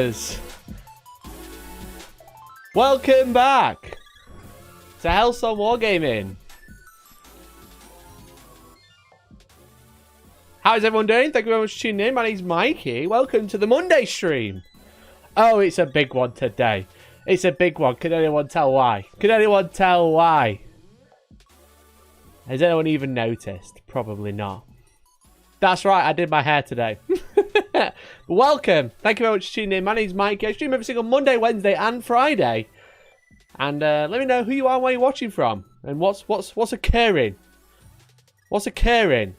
members. Welcome back to Hellstormwargaming. How's everyone doing? Thank you very much for tuning in. My name's Mikey. Welcome to the Monday stream. Oh, it's a big one today. It's a big one. Can anyone tell why? Can anyone tell why? Has anyone even noticed? Probably not. That's right, I did my hair today. Welcome. Thank you very much for tuning in. My name's Mikey. I stream every single Monday, Wednesday, and Friday. And let me know who you are and where you're watching from. And what's occurring. What's occurring?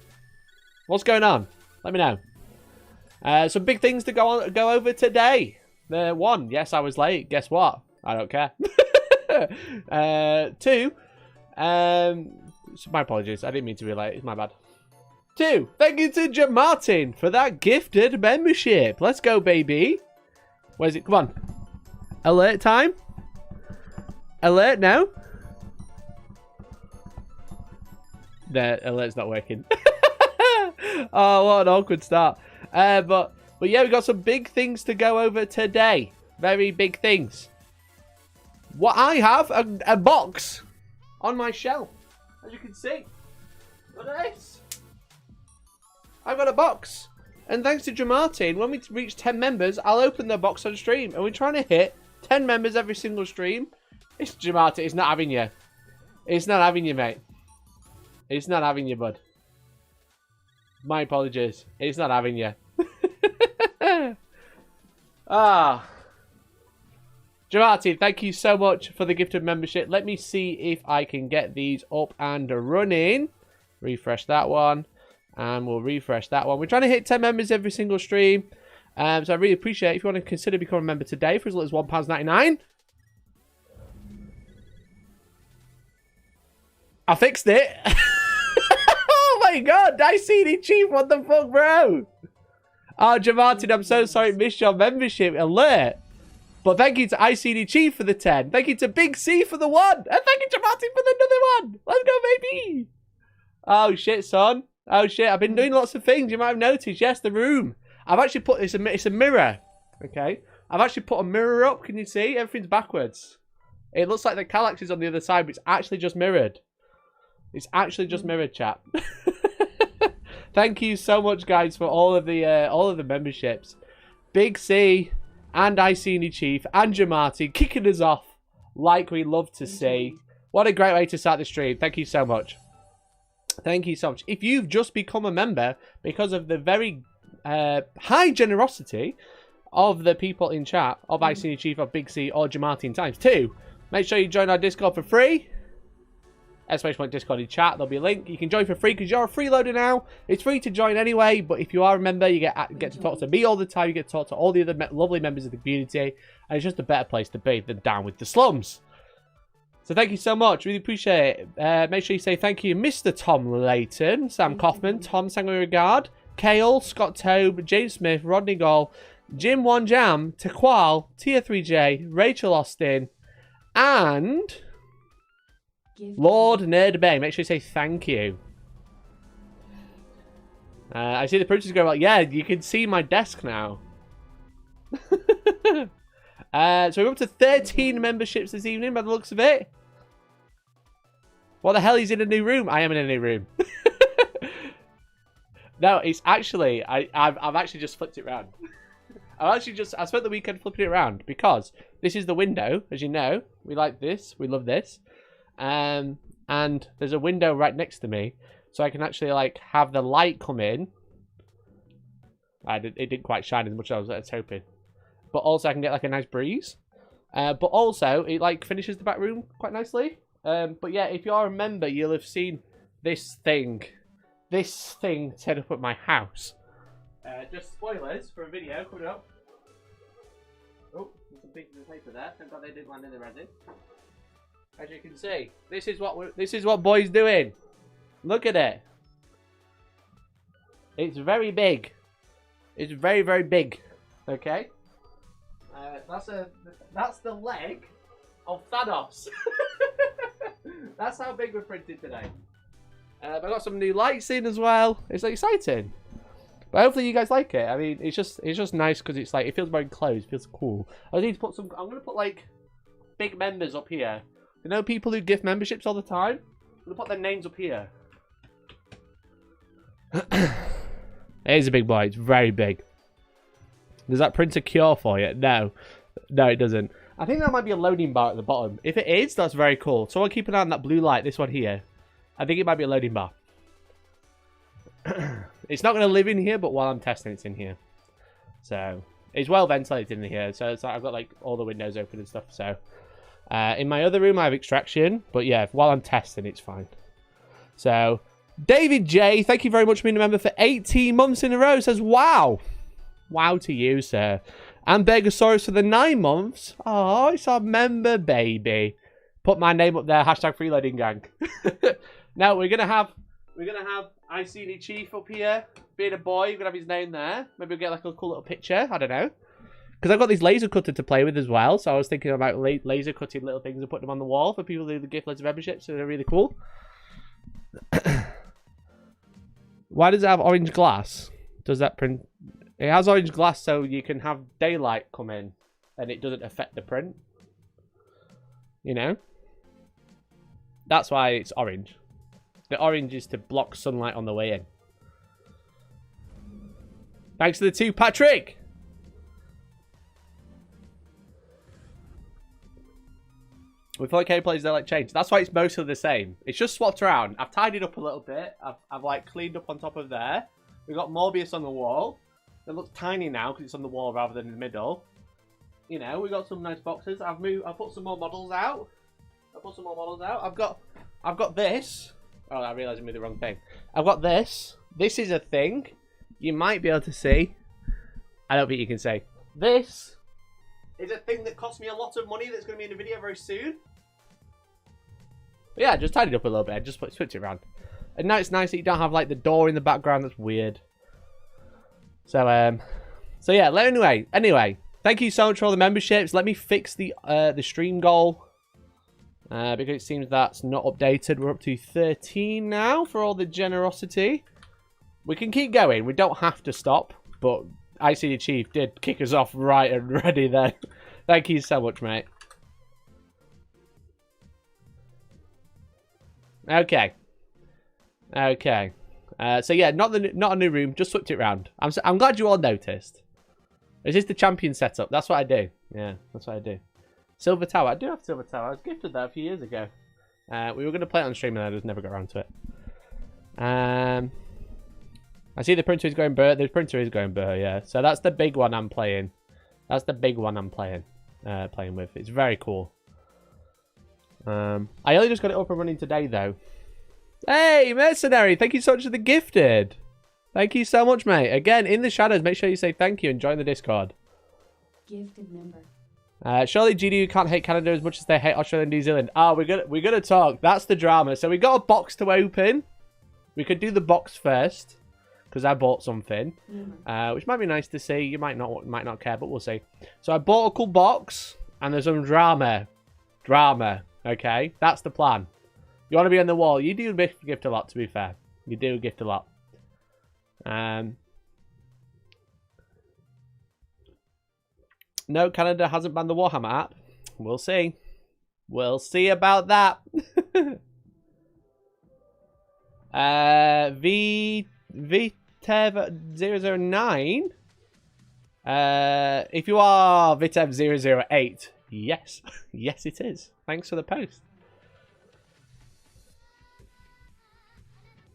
What's going on? Let me know. Some big things to go over today. One, yes, I was late. Guess what? I don't care. Two, my apologies. I didn't mean to be late. It's my bad. Two, thank you to Martin for that gifted membership. Let's go, baby. Where's it? Come on. Alert time. Alert now. The alert's not working. Oh, what an awkward start. But yeah, we got some big things to go over today. Very big things. What I have a box on my shelf, as you can see. Look at this. I've got a box. And thanks to Martin, when we reach 10 members, I'll open the box on stream. And we're trying to hit 10 members every single stream. It's Martin. It's not having you. It's not having you, mate. It's not having you, bud. My apologies. It's not having you. Martin, thank you so much for the gifted membership. Let me see if I can get these up and running. Refresh that one. And we'll refresh that one. We're trying to hit 10 members every single stream. So I really appreciate it. If you want to consider becoming a member today for as little as £1.99. I fixed it. Oh my god. ICD Chief, what the fuck, bro? Oh, Martin, I'm so sorry I missed your membership alert. But thank you to ICD Chief for the 10. Thank you to Big C for the 1. And thank you to Martin for the another 1. Let's go, baby. Oh, shit, son. Oh, shit. I've been doing lots of things. You might have noticed. Yes, the room. I've actually put... It's a mirror. Okay? I've actually put a mirror up. Can you see? Everything's backwards. It looks like the Kallax is on the other side, but it's actually just mirrored. It's actually just mirrored, chat. Thank you so much, guys, for all of the memberships. Big C and ICD Chief and Martin kicking us off like we love to see. What a great way to start the stream. Thank you so much. Thank you so much. If you've just become a member because of the very high generosity of the people in chat, of ICD Chief, of Big C, or Martin times 2, make sure you join our Discord for free. !Discord in chat. There'll be a link. You can join for free because you're a freeloader now. It's free to join anyway, but if you are a member, you get to talk to me all the time. You get to talk to all the other lovely members of the community, and it's just a better place to be than down with the slums. So thank you so much. Really appreciate it. Make sure you say thank you, Mr. Tom Layton, Sam Kaufman, Tom Sangregard, Kale, Scott Tobe, James Smith, Rodney Gall, Jim One Jam, Taqual, Tia 3J, Rachel Austin, and Lord Nerd Bay. Make sure you say thank you. I see the producers go like, yeah, you can see my desk now. So we're up to 13 memberships this evening by the looks of it. What the hell? He's in a new room. I am in a new room. No, it's actually, I've actually just flipped it around. I spent the weekend flipping it around because this is the window, as you know. We like this. We love this. And there's a window right next to me, so I can actually like have the light come in. It didn't quite shine as much as I was hoping, but also I can get like a nice breeze. But also it like finishes the back room quite nicely. But yeah, if you're a member, you'll have seen this thing set up at my house. Just spoilers for a video coming up. Oh, there's some pieces of paper there. Thank God they didn't land in the resin. As you can see, this is what boy's doing. Look at it. It's very big. It's very, very big. Okay. That's the leg of Thanos. That's how big we're printed today. I've got some new lights in as well. It's exciting. But hopefully you guys like it. I mean, it's just nice because it's like, it feels very enclosed, it feels cool. I need to put some, I'm going to put like big members up here. You know people who gift memberships all the time? I'm going to put their names up here. It is a big boy, it's very big. Does that print a cure for you? No. No, it doesn't. I think that might be a loading bar at the bottom. If it is, that's very cool. So I'll keep an eye on that blue light, this one here. I think it might be a loading bar. It's not going to live in here, but while I'm testing, it's in here. So, it's well ventilated in here. So, it's like I've got like all the windows open and stuff. So, in my other room, I have extraction. But yeah, while I'm testing, it's fine. So, David J, thank you very much for being a member for 18 months in a row. Says, wow. Wow to you, sir. And Begasaurus for the 9 months. Oh, it's our member, baby. Put my name up there. Hashtag freeloading gang. Now, we're going to have ICD Chief up here, being a boy. We're going to have his name there. Maybe we'll get like a cool little picture. I don't know. Because I've got these laser cutter to play with as well. So I was thinking about laser cutting little things and putting them on the wall for people who do the gift loads of memberships. So they're really cool. Why does it have orange glass? Does that print? It has orange glass so you can have daylight come in and it doesn't affect the print. You know? That's why it's orange. The orange is to block sunlight on the way in. Thanks to the 2, Patrick! With 4K plays, they like change. That's why it's mostly the same. It's just swapped around. I've tidied up a little bit. I've like cleaned up on top of there. We've got Morbius on the wall. It looks tiny now because it's on the wall rather than in the middle. You know, we got some nice boxes. I've put some more models out. I've got this. Oh, I realised I made the wrong thing. I've got this. This is a thing. You might be able to see. I don't think you can see. This is a thing that cost me a lot of money that's going to be in a video very soon. But yeah, just tidied up a little bit. Just switch it around. And now it's nice that you don't have like the door in the background. That's weird. So yeah. Anyway, thank you so much for all the memberships. Let me fix the stream goal. Because it seems that's not updated. We're up to 13 now for all the generosity. We can keep going. We don't have to stop. But ICD Chief did kick us off right and ready then. Thank you so much, mate. Okay. So yeah, not a new room. Just switched it around. I'm glad you all noticed. Is this the champion setup? That's what I do. Yeah, that's what I do. Silver Tower. I do have Silver Tower. I was gifted that a few years ago. We were going to play it on stream and I just never got around to it. I see the printer is going burr. The printer is going burr, yeah. So that's the big one I'm playing. That's the big one I'm playing with. It's very cool. I only just got it up and running today, though. Hey, Mercenary. Thank you so much for the gifted. Thank you so much, mate. Again, in the shadows, make sure you say thank you and join the Discord. Gifted member. Surely GDU can't hate Canada as much as they hate Australia and New Zealand. Oh, we're gonna talk. That's the drama. So we got a box to open. We could do the box first because I bought something, which might be nice to see. You might not care, but we'll see. So I bought a cool box, and there's some drama. Okay, that's the plan. You want to be on the wall. You do gift a lot, to be fair. You do gift a lot. No, Canada hasn't banned the Warhammer app. We'll see. We'll see about that. Vitev009. If you are Vitev008, yes. Yes, it is. Thanks for the post.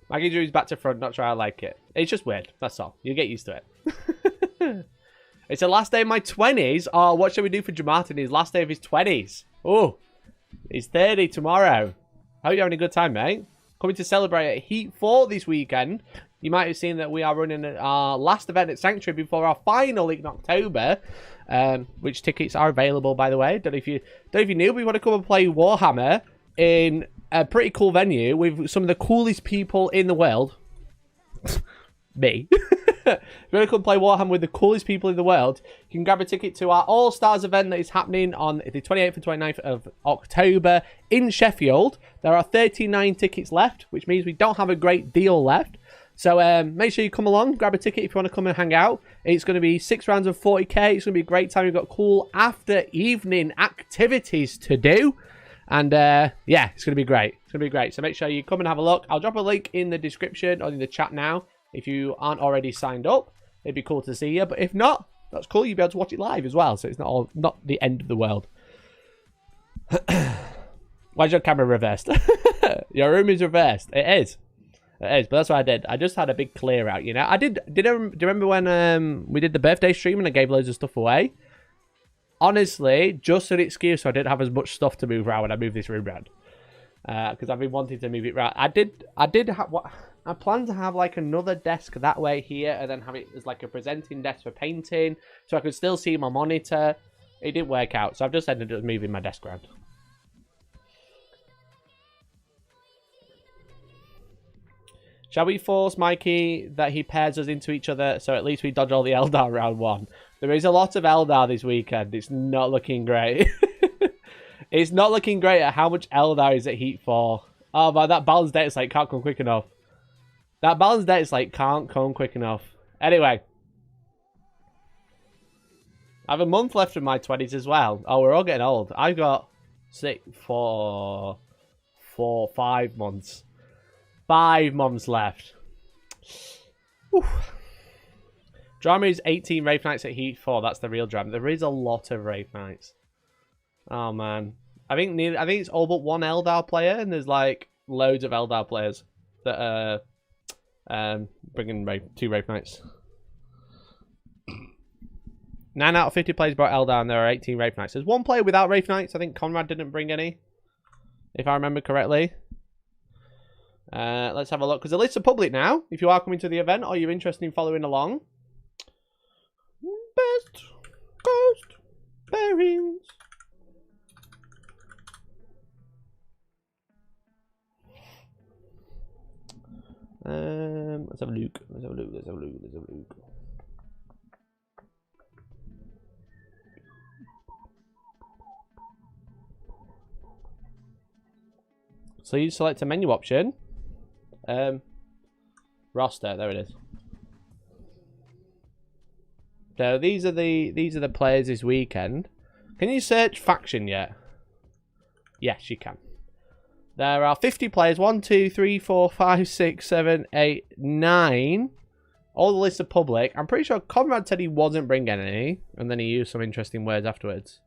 Maggie Drew's back to front. Not sure I like it. It's just weird. That's all. You'll get used to it. It's the last day of my 20s. Oh, what should we do for Jamartin? His last day of his 20s. Oh, he's 30 tomorrow. Hope you're having a good time, mate. Coming to celebrate at Heat 4 this weekend. You might have seen that we are running our last event at Sanctuary before our final in October. Which tickets are available, by the way. Don't know if you knew. We want to come and play Warhammer in a pretty cool venue with some of the coolest people in the world. Me. If you want to come play Warhammer with the coolest people in the world, you can grab a ticket to our All-Stars event that is happening on the 28th and 29th of October in Sheffield. There are 39 tickets left, which means we don't have a great deal left. So make sure you come along, grab a ticket if you want to come and hang out. It's going to be 6 rounds of 40k. It's going to be a great time. We've got cool after evening activities to do. And yeah, it's going to be great. It's going to be great. So make sure you come and have a look. I'll drop a link in the description or in the chat now if you aren't already signed up. It'd be cool to see you. But if not, that's cool. You'll be able to watch it live as well. So it's not the end of the world. Why's your camera reversed? Your room is reversed. It is. It is, but that's what I did. I just had a big clear out, you know. Do you remember when we did the birthday stream and I gave loads of stuff away? Honestly, just an excuse so I didn't have as much stuff to move around when I moved this room around. Because I've been wanting to move it around. I planned to have like another desk that way here and then have it as like a presenting desk for painting so I could still see my monitor. It didn't work out, so I've just ended up moving my desk around. Shall we force Mikey that he pairs us into each other so at least we dodge all the Eldar round one? There is a lot of Eldar this weekend. It's not looking great. It's not looking great at how much Eldar is at Heat 4. Oh, man, that balanced data slate can't come quick enough. That balanced data slate can't come quick enough. Anyway. I have a month left of my 20s as well. Oh, we're all getting old. I've got 5 months. 5 months left. Whew. Drama is 18 Wraith Knights at Heat 4. That's the real drama. There is a lot of Wraith Knights. Oh, man. I think it's all but one Eldar player, and there's, like, loads of Eldar players that are bringing 2 Wraith Knights. 9 out of 50 players brought Eldar, and there are 18 Wraith Knights. There's one player without Wraith Knights. I think Conrad didn't bring any, if I remember correctly. Let's have a look, because the lists are public now. If you are coming to the event or you're interested in following along. Best Coast Bearings. Let's have a look. Let's have a look. Let's have a look. Let's have a look. So you select a menu option. Roster, there it is. So these are the players this weekend. Can you search faction yet? Yes, you can. There are 50 players. 1, 2, 3, 4, 5, 6, 7, 8, 9. All the lists are public. I'm pretty sure Conrad said he wasn't bringing any, and then he used some interesting words afterwards.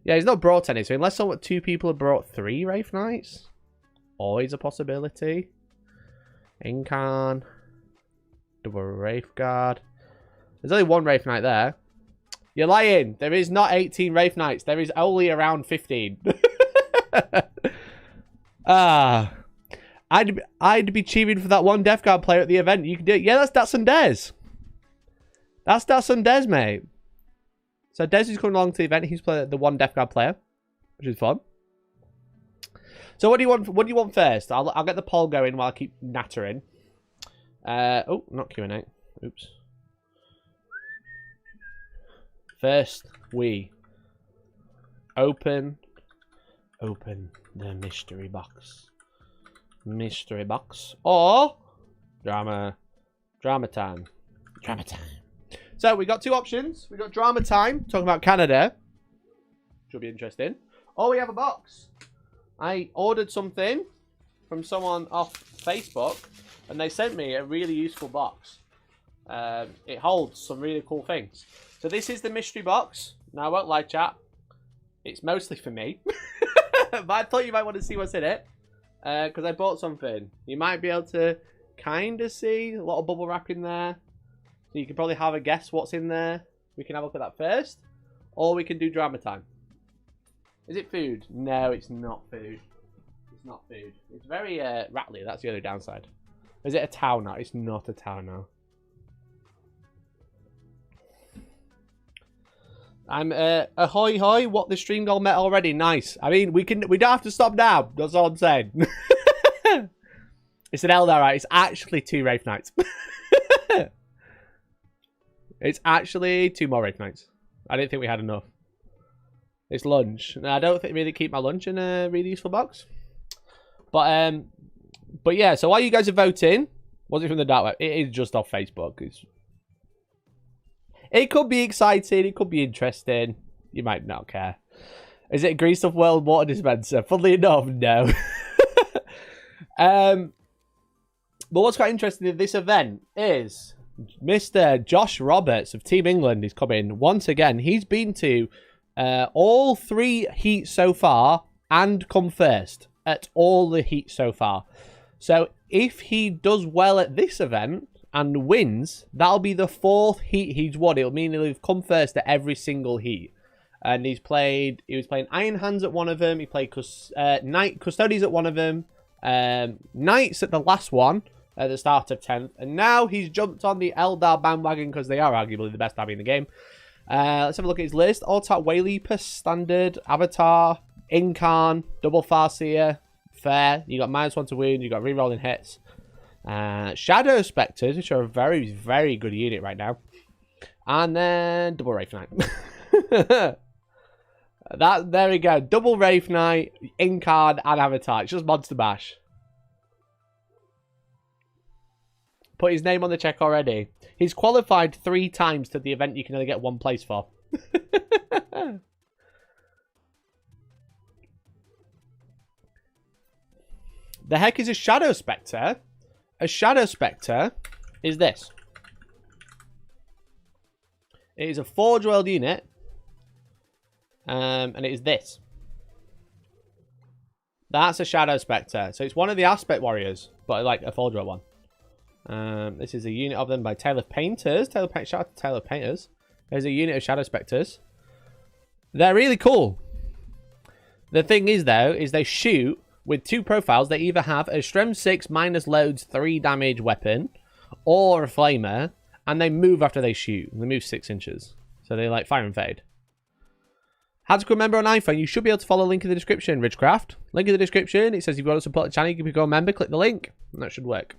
Yeah, he's not brought any, so unless 2 people have brought 3 Wraith Knights, always a possibility. Incarn, double Wraith Guard. There's only 1 Wraith Knight there. You're lying. There is not 18 Wraith Knights. There is only around 15. I'd be cheering for that 1 Death Guard player at the event. You can do it. Yeah, that's Datsun Des. That's Datsun Des, mate. So Des is coming along to the event. He's playing the 1 Death Guard player, which is fun. So what do you want? What do you want first? I'll get the poll going while I keep nattering. Oh, not Q&A. Oops. First, we open the mystery box. Mystery box or drama time. Drama time. So we got 2 options. We got drama time, talking about Canada. Should be interesting. Or we have a box. I ordered something from someone off Facebook, and they sent me a really useful box. It holds some really cool things. So this is the mystery box. Now I won't lie, chat. It's mostly for me. But I thought you might want to see what's in it. Because I bought something. You might be able to kind of see a lot of bubble wrap in there. So you can probably have a guess what's in there. We can have a look at that first. Or we can do drama time. Is it food? No, it's not food. It's not food. It's very rattly. That's the other downside. Is it a towel now? It's not a towel now. I'm ahoy hoy. What, the stream goal met already? Nice. I mean, we don't have to stop now. That's all I'm saying. It's an Eldar, right? It's actually 2 Wraith Knights. It's actually 2 more Wraith Knights. I didn't think we had enough. It's lunch. Now, I don't think really keep my lunch in a really useful box. But But yeah, so while you guys are voting, was it from the dark web? It is just off Facebook. It could be exciting. It could be interesting. You might not care. Is it a Green Stuff World water dispenser? Funnily enough, no. But what's quite interesting in this event is Mr. Josh Roberts of Team England is coming once again. He's been to all 3 heats so far and come first at all the heats so far. So if he does well at this event and wins, that'll be the 4th heat he's won. It'll mean he'll have come first at every single heat. And he was playing Iron Hands at one of them. He played Custodies at one of them. Knights at the last one at the start of 10th. And now he's jumped on the Eldar bandwagon because they are arguably the best army in the game. Let's have a look at his list. All-Attack Wayleaper, Standard, Avatar, Incarn, Double Farseer, Fair. You got -1 to wound. You got rerolling hits. Shadow Spectres, which are a very, very good unit right now. And then Double Wraith Knight. There we go. Double Wraith Knight, Incarn, and Avatar. It's just Monster Bash. Put his name on the check already. He's qualified 3 times to the event you can only get 1 place for. The heck is a Shadow Spectre? A Shadow Spectre is this. It is a Forge World unit. And it is this. That's a Shadow Spectre. So it's one of the Aspect Warriors, but like a Forge World one. This is a unit of them by Tale of Painters. Shout out to Tale of Painters. There's a unit of Shadow Spectres. They're really cool. The thing is, though, is they shoot with 2 profiles. They either have a Strength 6 minus loads 3 damage weapon or a Flamer, and they move after they shoot. They move 6 inches. So they like fire and fade. How to become a member on iPhone? You should be able to follow the link in the description, Ridgecraft. Link in the description. It says if you want to support the channel, you can become a member. Click the link, and that should work.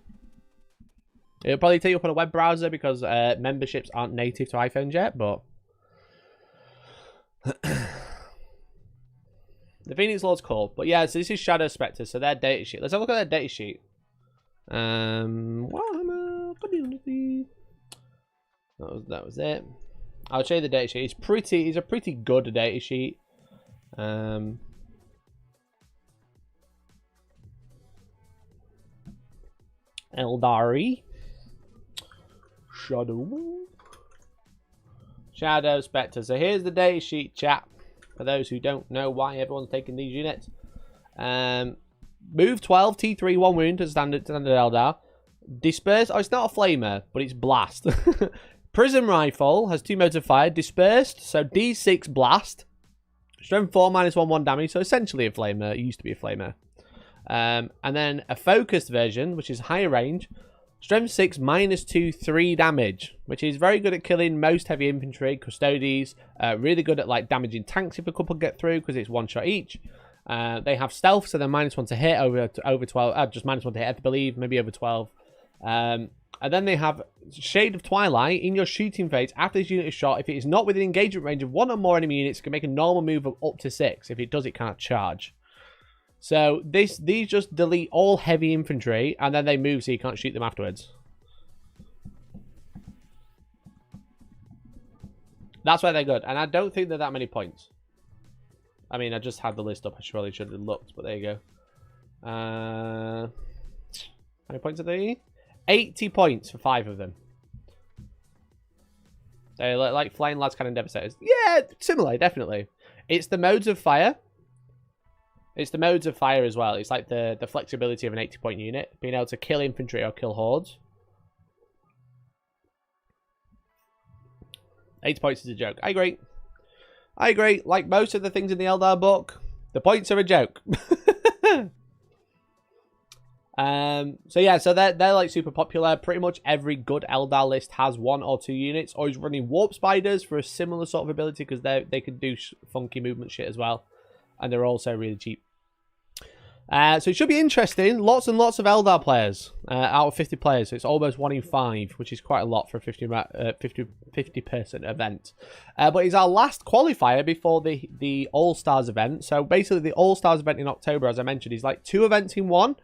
It'll probably take you up on a web browser because memberships aren't native to iPhones yet, but the Phoenix Lord's cool. But yeah, so this is Shadow Spectre, so their data sheet. Let's have a look at their data sheet. Warhammer Community. That was it. I'll show you the data sheet. It's a pretty good data sheet. Eldari. Shadow Spectre. So here's the data sheet, chat. For those who don't know why everyone's taking these units. Move 12, T3, 1 wound to standard Eldar. Disperse. Oh, it's not a Flamer, but it's Blast. Prism Rifle has 2 modes of fire. Dispersed, so D6 Blast. Strength 4, -1 damage. So essentially a Flamer. It used to be a Flamer. And then a focused version, which is higher range. Strength 6, -2, 3 damage. Which is very good at killing most heavy infantry, Custodies. Really good at like damaging tanks if a couple get through, because it's 1 shot each. They have stealth, so they're -1 to hit over 12. Just -1 to hit, I believe. Maybe over 12. And then they have Shade of Twilight. In your shooting phase, after this unit is shot, if it is not within engagement range of 1 or more enemy units, it can make a normal move of up to 6. If it does, it can't charge. So these just delete all heavy infantry, and then they move so you can't shoot them afterwards. That's why they're good. And I don't think they're that many points. I mean, I just had the list up. I probably should have looked, but there you go. How many points are they? 80 points for 5 of them. They look like Flying Lads, Cannon Devastators. Yeah, similar, definitely. It's the modes of fire. It's the modes of fire as well. It's like the flexibility of an 80-point unit. Being able to kill infantry or kill hordes. 80 points is a joke. I agree. I agree. Like most of the things in the Eldar book, the points are a joke. So yeah, so they're like super popular. Pretty much every good Eldar list has 1 or 2 units, or is running Warp Spiders for a similar sort of ability, because they can do funky movement shit as well, and they're also really cheap. So it should be interesting. Lots and lots of Eldar players out of 50 players. So it's almost 1 in 5, which is quite a lot for a 50-person event. But it's our last qualifier before the All-Stars event. So basically the All-Stars event in October, as I mentioned, is like 2 events in 1.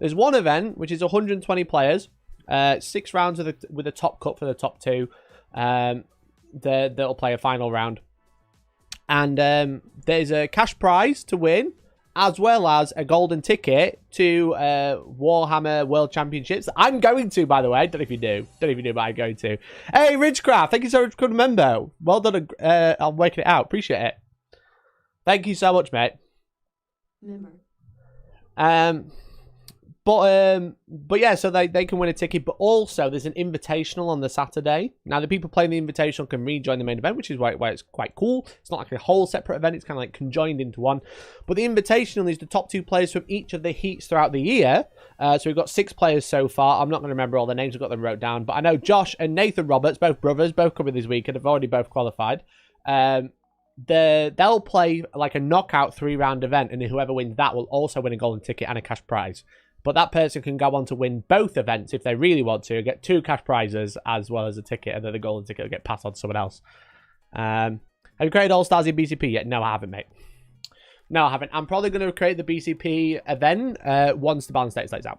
There's one event, which is 120 players. 6 rounds with a top cut for the top 2. That'll play a final round. And there's a cash prize to win, as well as a golden ticket to Warhammer World Championships. I'm going to, by the way. Don't know if you do. Don't know if you do, but I'm going to. Hey, Ridgecraft, thank you so much for becoming a member. Well done on working it out. Appreciate it. Thank you so much, mate. Member. But yeah, so they can win a ticket, but also there's an invitational on the Saturday. Now, the people playing the invitational can rejoin the main event, which is why it's quite cool. It's not like a whole separate event, it's kind of like conjoined into one. But the invitational is the top 2 players from each of the heats throughout the year. So we've got 6 players so far. I'm not going to remember all the names, I've got them wrote down. But I know Josh and Nathan Roberts, both brothers, both coming this week and have already both qualified. They'll play like a knockout 3-round event, and whoever wins that will also win a golden ticket and a cash prize. But that person can go on to win both events if they really want to, get 2 cash prizes as well as a ticket, and then the golden ticket will get passed on to someone else. Have you created All-Stars in BCP yet? No, I haven't, mate. No, I haven't. I'm probably going to create the BCP event once the balance status lays out.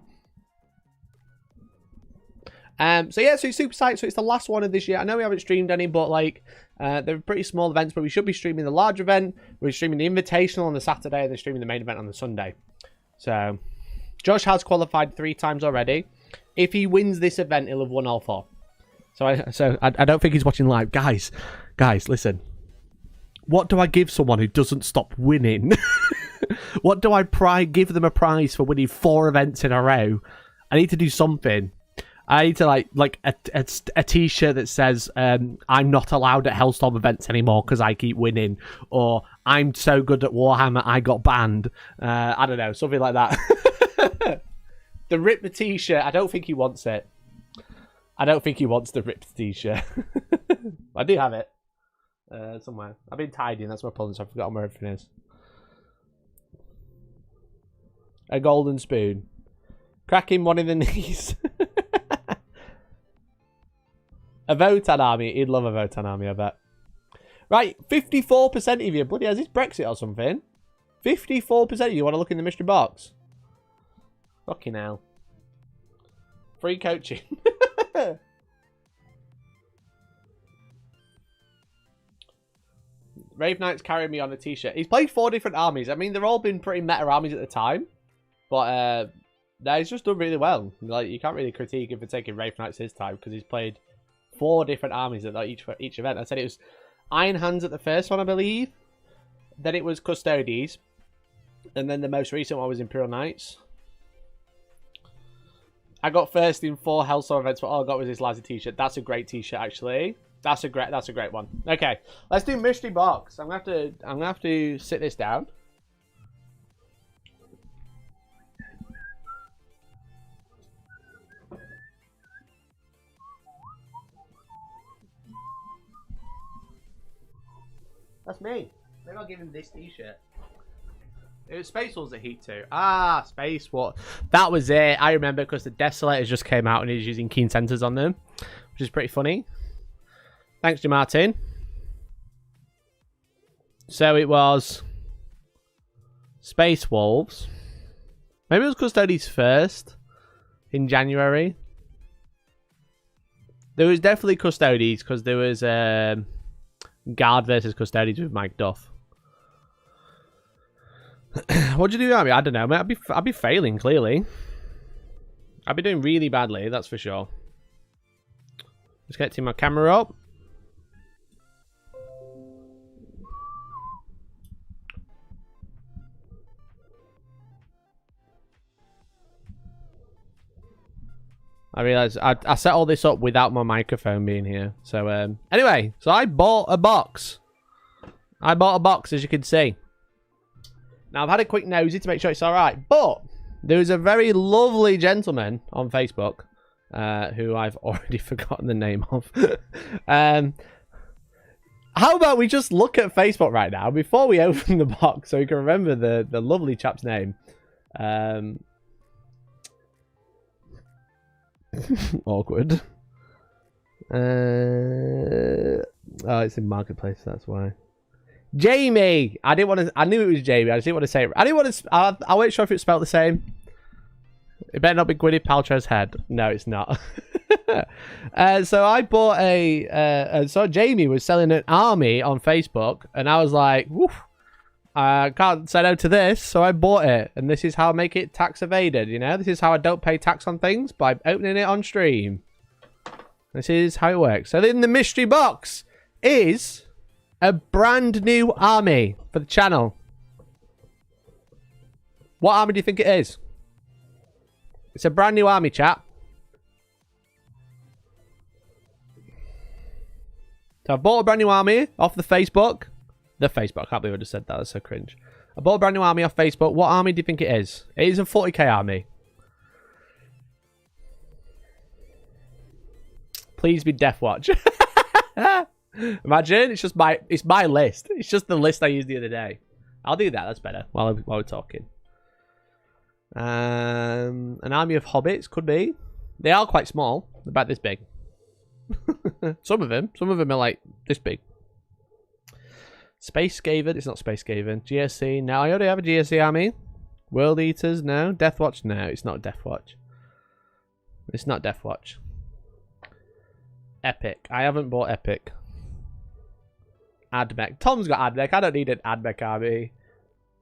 So yeah, so it's super exciting. So it's the last one of this year. I know we haven't streamed any, but like they're pretty small events, but we should be streaming the large event. We're streaming the invitational on the Saturday, and then streaming the main event on the Sunday. So Josh has qualified 3 times already. If he wins this event, he'll have won all 4. So I don't think he's watching live. Guys, listen. What do I give someone who doesn't stop winning? What do I give them a prize for winning 4 events in a row? I need to do something. I need to like a t-shirt that says I'm not allowed at Hellstorm events anymore because I keep winning, or I'm so good at Warhammer I got banned. I don't know, something like that. The ripped t-shirt. I don't think he wants it. I don't think he wants the ripped t-shirt. I do have it somewhere. I've been tidying. That's my problem. So I've forgotten where everything is. A golden spoon. Crack him one in the knees. A Votan army. He'd love a Votan army, I bet. Right, 54% of you. Bloody hell, is this Brexit or something? 54% of you want to look in the mystery box. Fucking hell. Free coaching. Rave Knight's carrying me on a t-shirt. He's played 4 different armies. I mean, they've all been pretty meta armies at the time. But he's just done really well. Like, you can't really critique him for taking Rave Knights his time, because he's played 4 different armies at each event. I said it was Iron Hands at the first one, I believe. Then it was Custodes. And then the most recent one was Imperial Knights. I got first in 4 Hellstorm events, but all I got was this Lazzy t-shirt. That's a great t-shirt, actually. That's a great one. Okay, let's do mystery box. I'm gonna have to sit this down. That's me. Maybe I'll give him this t-shirt. It was Space Wolves at Heat 2. Ah, Space Wolves. That was it. I remember because the Desolators just came out and he's using keen sensors on them, which is pretty funny. Thanks, J. Martin. So it was Space Wolves. Maybe it was Custodes first in January. There was definitely Custodes because there was Guard versus Custodes with Mike Duff. What do you do, Army? I don't know. I'd be failing, clearly. I'd be doing really badly, that's for sure. Just getting my camera up. I realised I set all this up without my microphone being here. So, anyway, so I bought a box. As you can see. Now, I've had a quick nosy to make sure it's alright, but there was a very lovely gentleman on Facebook, who I've already forgotten the name of. How about we just look at Facebook right now before we open the box so we can remember the lovely chap's name. Awkward. Oh, it's in Marketplace, that's why. Jamie! I didn't want to. I knew it was Jamie. I just didn't want to say it. I didn't want to. I wasn't sure if it spelled the same. It better not be Gwyneth Paltrow's head. No, it's not. So I bought so Jamie was selling an army on Facebook, and I was like, woof, I can't say no to this, so I bought it. And this is how I make it tax evaded, you know? This is how I don't pay tax on things, by opening it on stream. This is how it works. So in the mystery box is a brand new army for the channel. What army do you think it is? It's a brand new army, chat. So I bought a brand new army off the Facebook. The Facebook, I can't believe I just said that. That's so cringe. I bought a brand new army off Facebook. What army do you think it is? It is a 40k army. Please be Deathwatch. Imagine, it's my list. It's just the list I used the other day. I'll do that, that's better, while we're talking. An army of hobbits, could be. They are quite small. They're about this big. Some of them are like this big. Space Skaven, it's not Space Skaven. GSC, no, I already have a GSC army. World Eaters, no. Deathwatch, no, it's not Deathwatch. It's not Deathwatch. Epic, I haven't bought Epic. Admech, Tom's got Admech, I don't need an Admech army.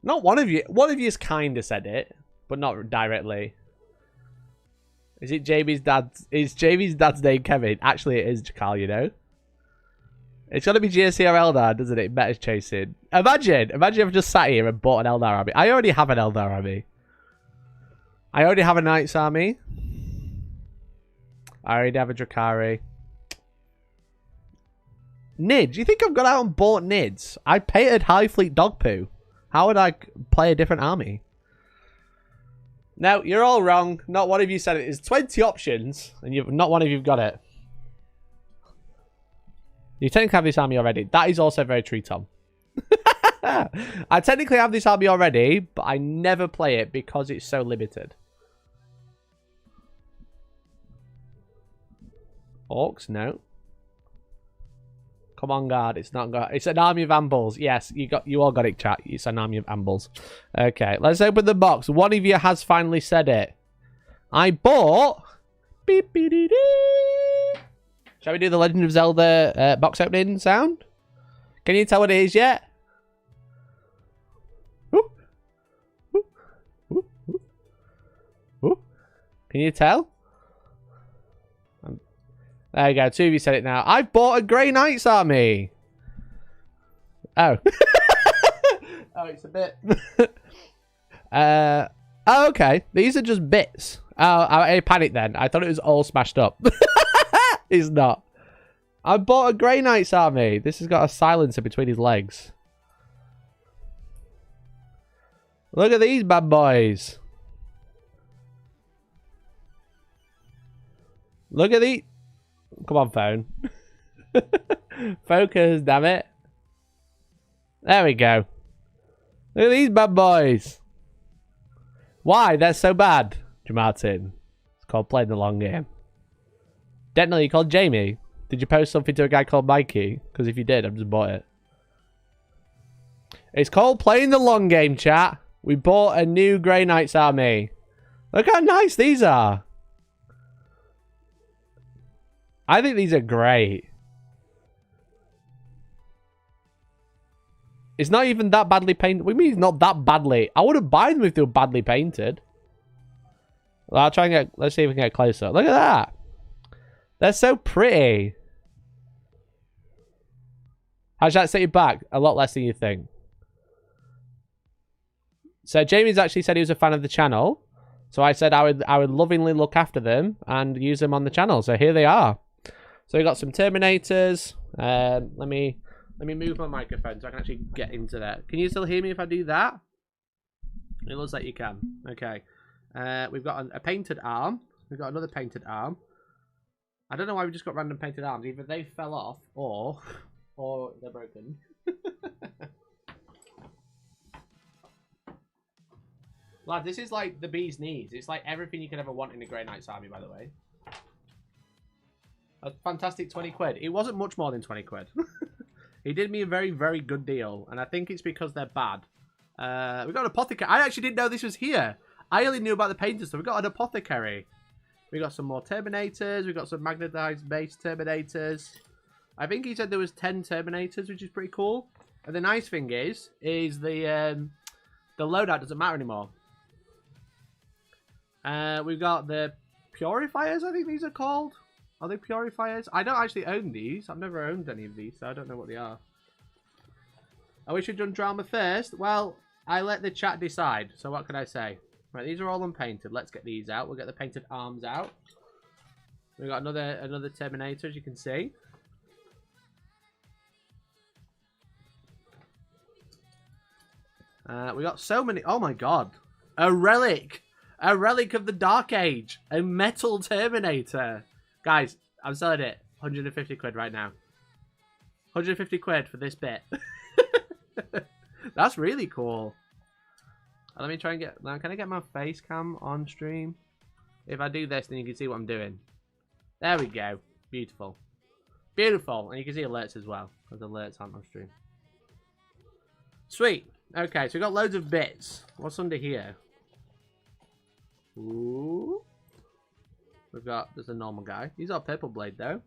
Not one of you's kind of said it, but not directly. Is it Jamie's dad's? Is Jamie's dad's name Kevin? Actually, it is Jakal, you know. It's got to be GSC or Eldar, doesn't it? Better chasing. Imagine if I just sat here and bought an Eldar army. I already have an Eldar army. I already have a Knights army. I already have a Drakari. Nids, you think I've gone out and bought Nids? I painted High Fleet dog poo. How would I play a different army? No, you're all wrong. Not one of you said it. There's 20 options, and not one of you've got it. You technically have this army already. That is also very true, Tom. I technically have this army already, but I never play it because it's so limited. Orcs, no. Come on, guard. It's not guard. It's an army of ambles. Yes, you all got it, chat. It's an army of ambles. Okay, let's open the box. One of you has finally said it. I bought. Beep, beep, dee, dee. Shall we do the Legend of Zelda box opening sound? Can you tell what it is yet? Ooh. Ooh. Ooh. Ooh. Ooh. Can you tell? There you go. Two of you said it now. I've bought a Grey Knights army. Oh. Oh, it's a bit. Oh, okay. These are just bits. Oh, I panicked then. I thought it was all smashed up. It's not. I bought a Grey Knights army. This has got a silencer between his legs. Look at these bad boys. Look at these. Come on, phone. Focus, damn it. There we go. Look at these bad boys. Why? They're so bad, Martin. It's called playing the long game. Definitely, you called Jamie. Did you post something to a guy called Mikey? Because if you did, I've just bought it. It's called playing the long game, chat. We bought a new Grey Knights army. Look how nice these are. I think these are great. It's not even that badly painted. What do you mean it's not that badly? I wouldn't buy them if they were badly painted. Well, I'll try and get... Let's see if we can get closer. Look at that. They're so pretty. How should that set you back? A lot less than you think. So Jamie's actually said he was a fan of the channel. So I said I would lovingly look after them and use them on the channel. So here they are. So we got some Terminators. Let me move my microphone so I can actually get into that. Can you still hear me if I do that? It looks like you can. Okay. We've got a painted arm. We've got another painted arm. I don't know why we just got random painted arms. Either they fell off or they're broken. Lad, this is like the bee's knees. It's like everything you could ever want in a Grey Knights army, by the way. A fantastic 20 quid. It wasn't much more than 20 quid. He did me a very, very good deal. And I think it's because they're bad. We've got an apothecary. I actually didn't know this was here. I only knew about the painters, so we got an apothecary. We got some more Terminators. We got some magnetized base Terminators. I think he said there was 10 Terminators, which is pretty cool. And the nice thing is the loadout doesn't matter anymore. We've got the Purifiers, I think these are called. Are they Purifiers? I don't actually own these. I've never owned any of these, so I don't know what they are. I wish we'd done drama first. Well, I let the chat decide, so what can I say? Right, these are all unpainted. Let's get these out. We'll get the painted arms out. We've got another Terminator, as you can see. We got so many. Oh my god. A relic. A relic of the Dark Age. A metal Terminator. Guys, I'm selling it. 150 quid right now. 150 quid for this bit. That's really cool. Let me try and get... Now, can I get my face cam on stream? If I do this, then you can see what I'm doing. There we go. Beautiful. Beautiful. And you can see alerts as well. Because alerts aren't on stream. Sweet. Okay, so we've got loads of bits. What's under here? Ooh. We've got... There's a normal guy. He's got a purple blade, though.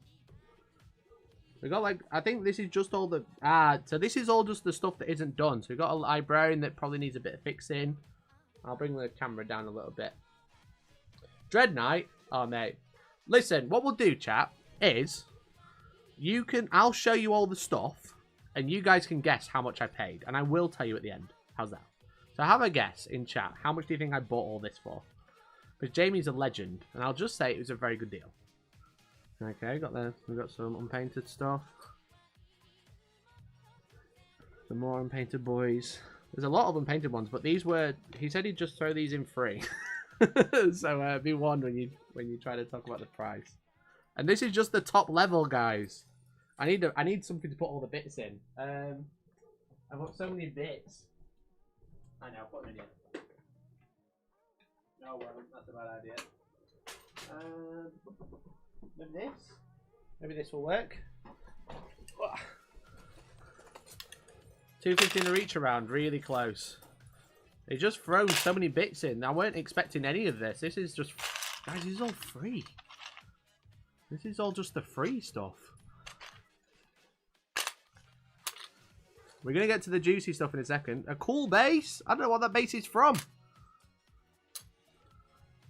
We've got, like... I think this is just all the... so this is all just the stuff that isn't done. So we've got a librarian that probably needs a bit of fixing. I'll bring the camera down a little bit. Dread Knight. Oh, mate. Listen, what we'll do, chat, is... You can... I'll show you all the stuff. And you guys can guess how much I paid. And I will tell you at the end. How's that? So have a guess in chat. How much do you think I bought all this for? Because Jamie's a legend. And I'll just say it was a very good deal. Okay, we've got some unpainted stuff. Some more unpainted boys. There's a lot of unpainted ones, but these were... He said he'd just throw these in free. So be warned when you try to talk about the price. And this is just the top level, guys. I need something to put all the bits in. I've got so many bits. I know, put them in here. No, well, that's a bad idea. Maybe this will work. 250 in the reach around, really close. They just thrown so many bits in. I weren't expecting any of this. This is just... Guys, this is all free. This is all just the free stuff. We're going to get to the juicy stuff in a second. A cool base? I don't know what that base is from.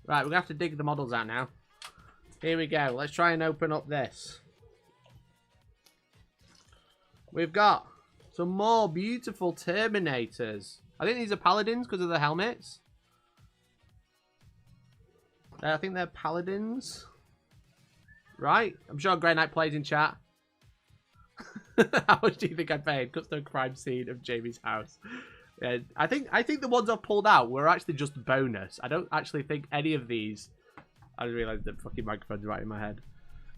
Right, we're going to have to dig the models out now. Here we go. Let's try and open up this. We've got some more beautiful Terminators. I think these are Paladins because of the helmets. I think they're Paladins. Right? I'm sure Grey Knight plays in chat. How much do you think I paid? Custom crime scene of Jamie's house. Yeah, I think the ones I've pulled out were actually just bonus. I don't actually think any of these... I realised the fucking microphone's right in my head.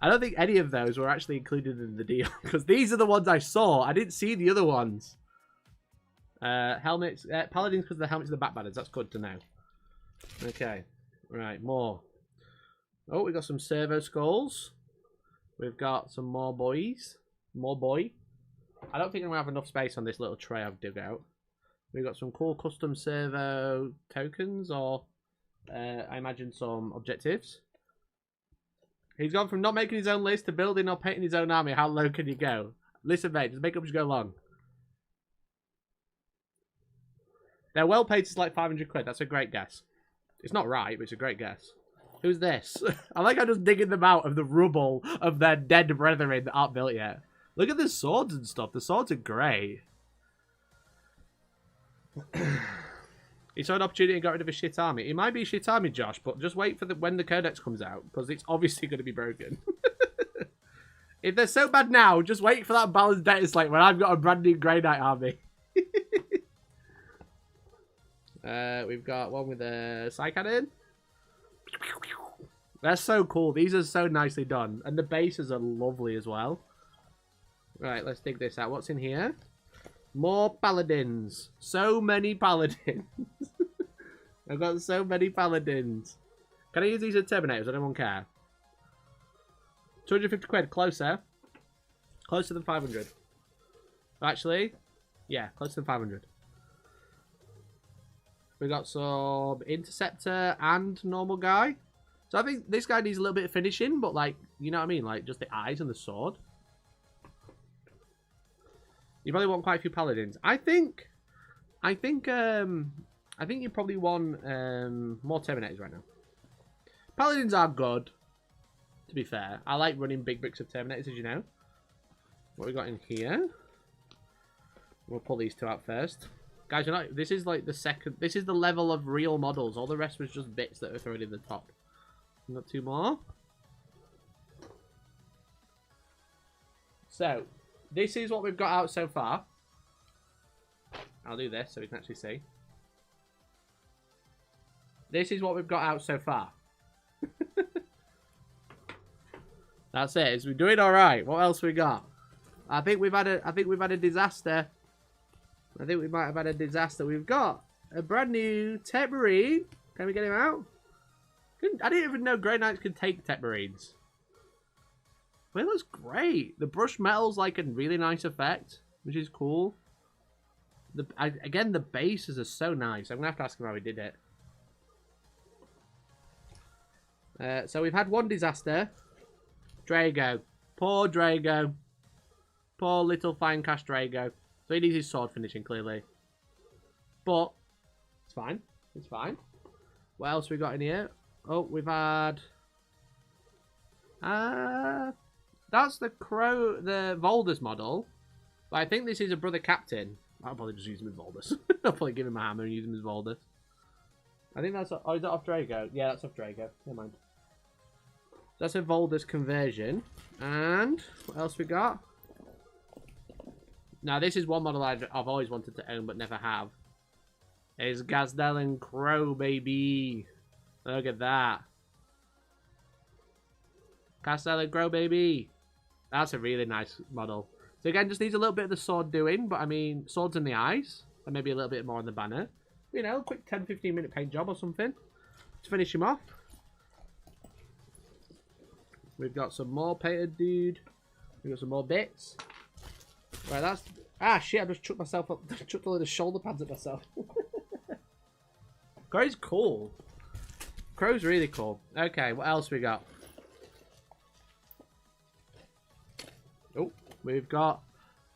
I don't think any of those were actually included in the deal. Because these are the ones I saw. I didn't see the other ones. Helmets. Paladins because of the helmets of the backbanners. That's good to know. Okay. Right, more. Oh, we've got some servo skulls. We've got some more boys. More boy. I don't think I'm going to have enough space on this little tray I've dug out. We've got some cool custom servo tokens or I imagine some objectives. He's gone from not making his own list to building or painting his own army. How low can you go? Listen, mate, just make up as you go along. They're well paid to like 500 quid. That's a great guess. It's not right, but it's a great guess. Who's this? I like how just digging them out of the rubble of their dead brethren that aren't built yet. Look at the swords and stuff. The swords are great. He saw an opportunity and got rid of a shit army. It might be a shit army, Josh, but just wait for when the codex comes out, because it's obviously going to be broken. If they're so bad now, just wait for that balanced data slate when I've got a brand new Grey Knight army. We've got one with a Psy Cannon. They're so cool. These are so nicely done. And the bases are lovely as well. Right, let's dig this out. What's in here? More Paladins. So many Paladins. I've got so many Paladins. Can I use these as Terminators? I don't care. 250 quid. Closer. Closer than 500. Actually, yeah, closer than 500. We got some interceptor and normal guy. So I think this guy needs a little bit of finishing, but like, you know what I mean? Like just the eyes and the sword. You probably want quite a few paladins. I think you probably want more Terminators right now. Paladins are good, to be fair. I like running big bricks of Terminators, as you know. What we got in here? We'll pull these two out first. Guys, you're not, this is like the second, this is the level of real models. All the rest was just bits that were thrown in the top. We've got two more. So, this is what we've got out so far. I'll do this so we can actually see. This is what we've got out so far. That's it. We're doing all right. What else we got? I think we've had a disaster. I think we might have had a disaster. We've got a brand new Tech Marine. Can we get him out? I didn't even know Grey Knights could take Tech Marines. Well, it looks great. The brushed metal's like a really nice effect, which is cool. Again, the bases are so nice. I'm going to have to ask him how he did it. So we've had one disaster. Drago. Poor Drago. Poor little fine cash Drago. So he needs his sword finishing, clearly. But, it's fine. It's fine. What else we got in here? Oh, we've had... that's the Voldus model. But I think this is a brother captain. I'll probably just use him as Voldus. I'll probably give him a hammer and use him as Voldus. I think that's... Oh, is that off Drago? Yeah, that's off Drago. Never mind. That's a Voldus conversion. And what else we got? Now, this is one model I've always wanted to own but never have. It's Gazdel and Crow, baby. Look at that. Gazdel and Crow, baby. That's a really nice model. So again, just needs a little bit of the sword doing. But I mean, swords in the eyes. And maybe a little bit more on the banner. You know, a quick 10-15 minute paint job or something. To finish him off. We've got some more painted dude. We've got some more bits. Right, that's... Ah, shit, I just chucked myself up. Chucked a load of shoulder pads at myself. Crow's cool. Crow's really cool. Okay, what else we got? Oh, we've got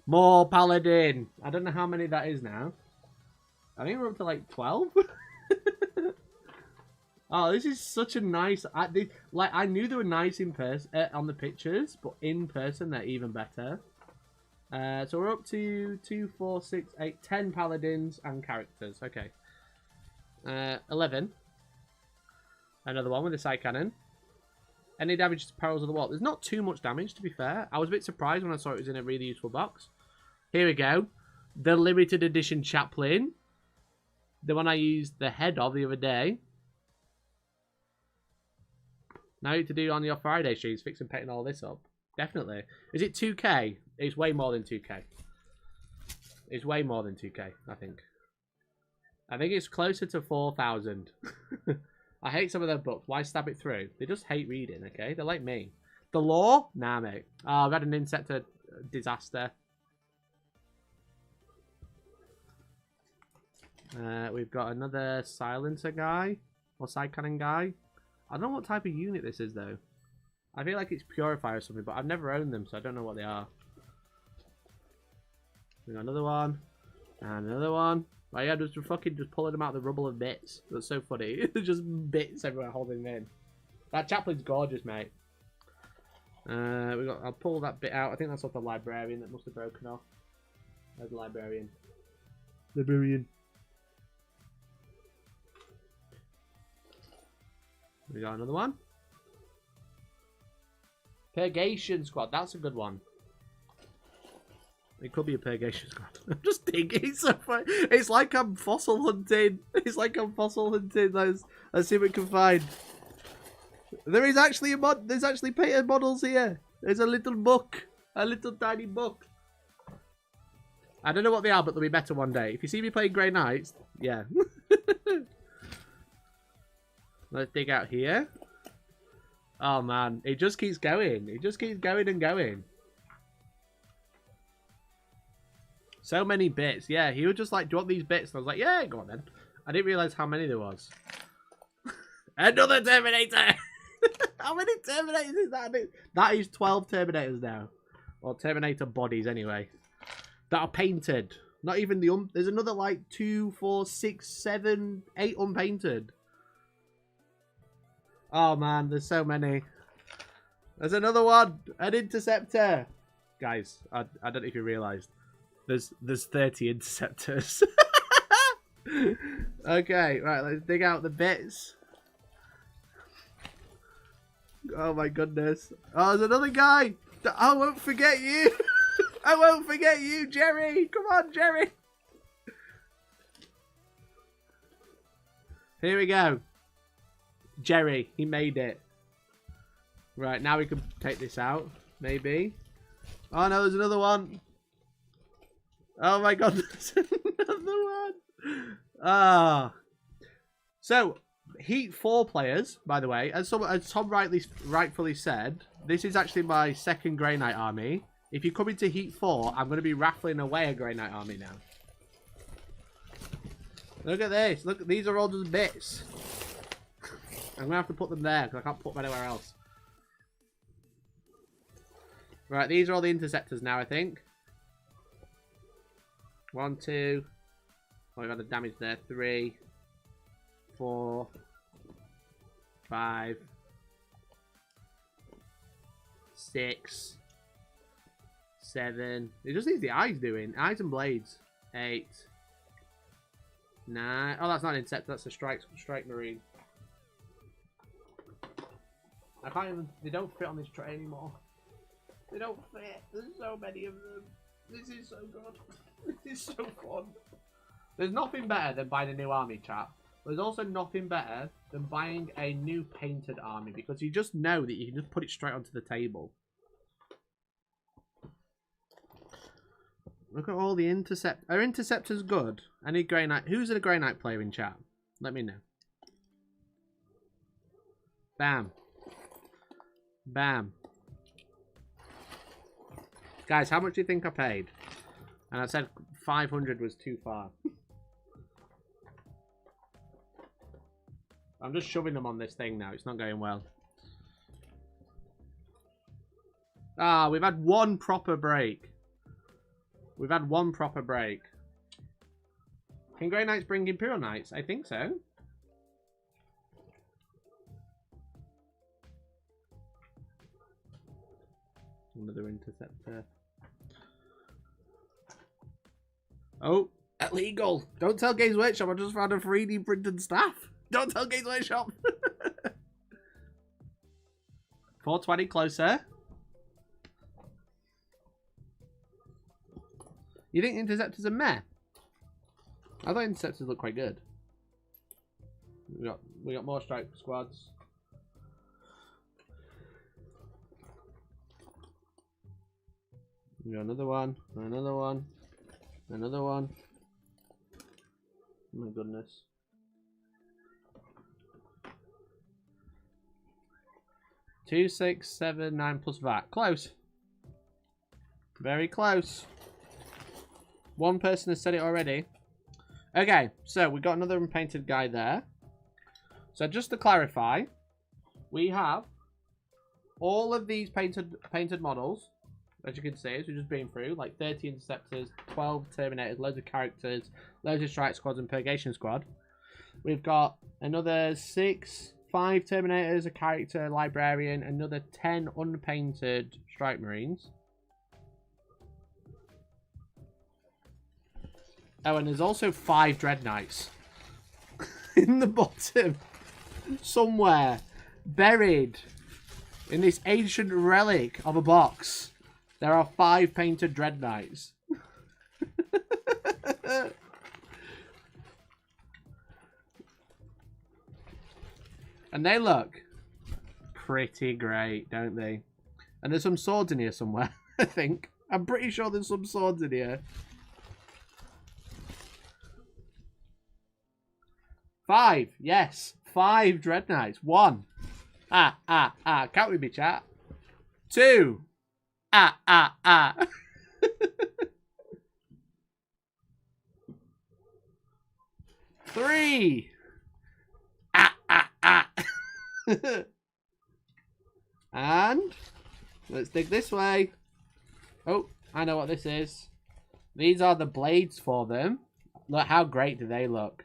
more Paladin. I don't know how many that is now. I think we're up to like 12. Oh, this is such a nice... I knew they were nice in person on the pictures, but in person they're even better. So we're up to 2, 4, 6, 8, 10 paladins and characters. Okay. 11. Another one with a side cannon. Any damage to perils of the wall. There's not too much damage, to be fair. I was a bit surprised when I saw it was in a really useful box. Here we go. The limited edition chaplain. The one I used the head of the other day. Now you to do on your Friday streams, fixing petting all this up. Definitely. Is it 2K? It's way more than 2K. It's way more than 2K, I think. I think it's closer to 4,000. I hate some of their books. Why stab it through? They just hate reading, okay? They're like me. The law? Nah, mate. Oh, I've had an insector disaster. We've got another silencer guy. Or side cannon guy. I don't know what type of unit this is, though. I feel like it's Purifier or something, but I've never owned them, so I don't know what they are. We got another one. And another one. Right, yeah, just pulling them out of the rubble of bits. That's so funny. Just bits everywhere holding them in. That chaplain's gorgeous, mate. I'll pull that bit out. I think that's off the librarian that must have broken off. There's the librarian. Librarian. We got another one. Purgation Squad. That's a good one. It could be a Purgation Squad. I'm just thinking. It's so funny. It's like I'm fossil hunting. It's like I'm fossil hunting. Let's see what we can find. There is actually a mod. There's actually painted models here. There's a little book. A little tiny book. I don't know what they are, but they'll be better one day. If you see me playing Grey Knights, yeah. Let's dig out here. Oh, man. It just keeps going. It just keeps going and going. So many bits. Yeah, he would just like, do you want these bits? And I was like, yeah, go on then. I didn't realise how many there was. Another Terminator! How many Terminators is that? That is 12 Terminators now. Or Terminator bodies, anyway. That are painted. Not even the... There's another, like, 2, 4, 6, 7, 8 unpainted. Oh, man. There's so many. There's another one. An Interceptor. Guys, I don't know if you realised. There's 30 Interceptors. Okay, right. Let's dig out the bits. Oh my goodness. Oh, there's another guy. I won't forget you. I won't forget you, Jerry. Come on, Jerry. Here we go. Jerry, he made it. Right, now we can take this out. Maybe. Oh no, there's another one. Oh my god, there's another one. Ah. So, Heat 4 players, by the way, as Tom rightfully said, this is actually my second Grey Knight army. If you come into Heat 4, I'm going to be raffling away a Grey Knight army now. Look at this. Look, these are all just bits. I'm going to have to put them there because I can't put them anywhere else. Right, these are all the Interceptors now, I think. 1, 2. Oh, we've had the damage there. 3, 4, 5, 6, 7. It just needs the eyes doing. Eyes and blades. 8, 9. Oh, that's not an Interceptor. That's a strike marine. I can't even. They don't fit on this tray anymore. They don't fit. There's so many of them. This is so good. This is so fun. There's nothing better than buying a new army, chat. There's also nothing better than buying a new painted army because you just know that you can just put it straight onto the table. Look at all the Intercept. Are Interceptors good? Any Grey Knight? Who's a Grey Knight player in chat? Let me know. Bam. Bam. Guys, how much do you think I paid? And I said 500 was too far. I'm just shoving them on this thing now. It's not going well. Ah, we've had one proper break. We've had one proper break. Can Grey Knights bring Imperial Knights? I think so. Another Interceptor. Oh, illegal. Don't tell Games Workshop I just found a 3D printed staff. Don't tell Games Workshop. 420 closer. You think Interceptors are meh? I thought Interceptors look quite good. We got more strike squads. We got another one, another one, another one. Oh my goodness. Two, 6, 7, 9 plus VAT. Close. Very close. One person has said it already. Okay, so we got another unpainted guy there. So just to clarify, we have all of these painted models. As you can see, as we've just been through, like 30 Interceptors, 12 Terminators, loads of characters, loads of Strike Squads and Purgation Squad. We've got another 5 Terminators, a character, Librarian, another 10 unpainted Strike Marines. Oh, and there's also 5 Dread Knights. In the bottom. Somewhere. Buried. In this ancient relic of a box. There are 5 painted Dread Knights. And they look pretty great, don't they? And there's some swords in here somewhere, I think. I'm pretty sure there's some swords in here. 5, yes. 5 Dread Knights. 1. Count with me, chat. 2. 3. Ah, ah, ah. And let's dig this way. Oh, I know what this is. These are the blades for them. Look, how great do they look?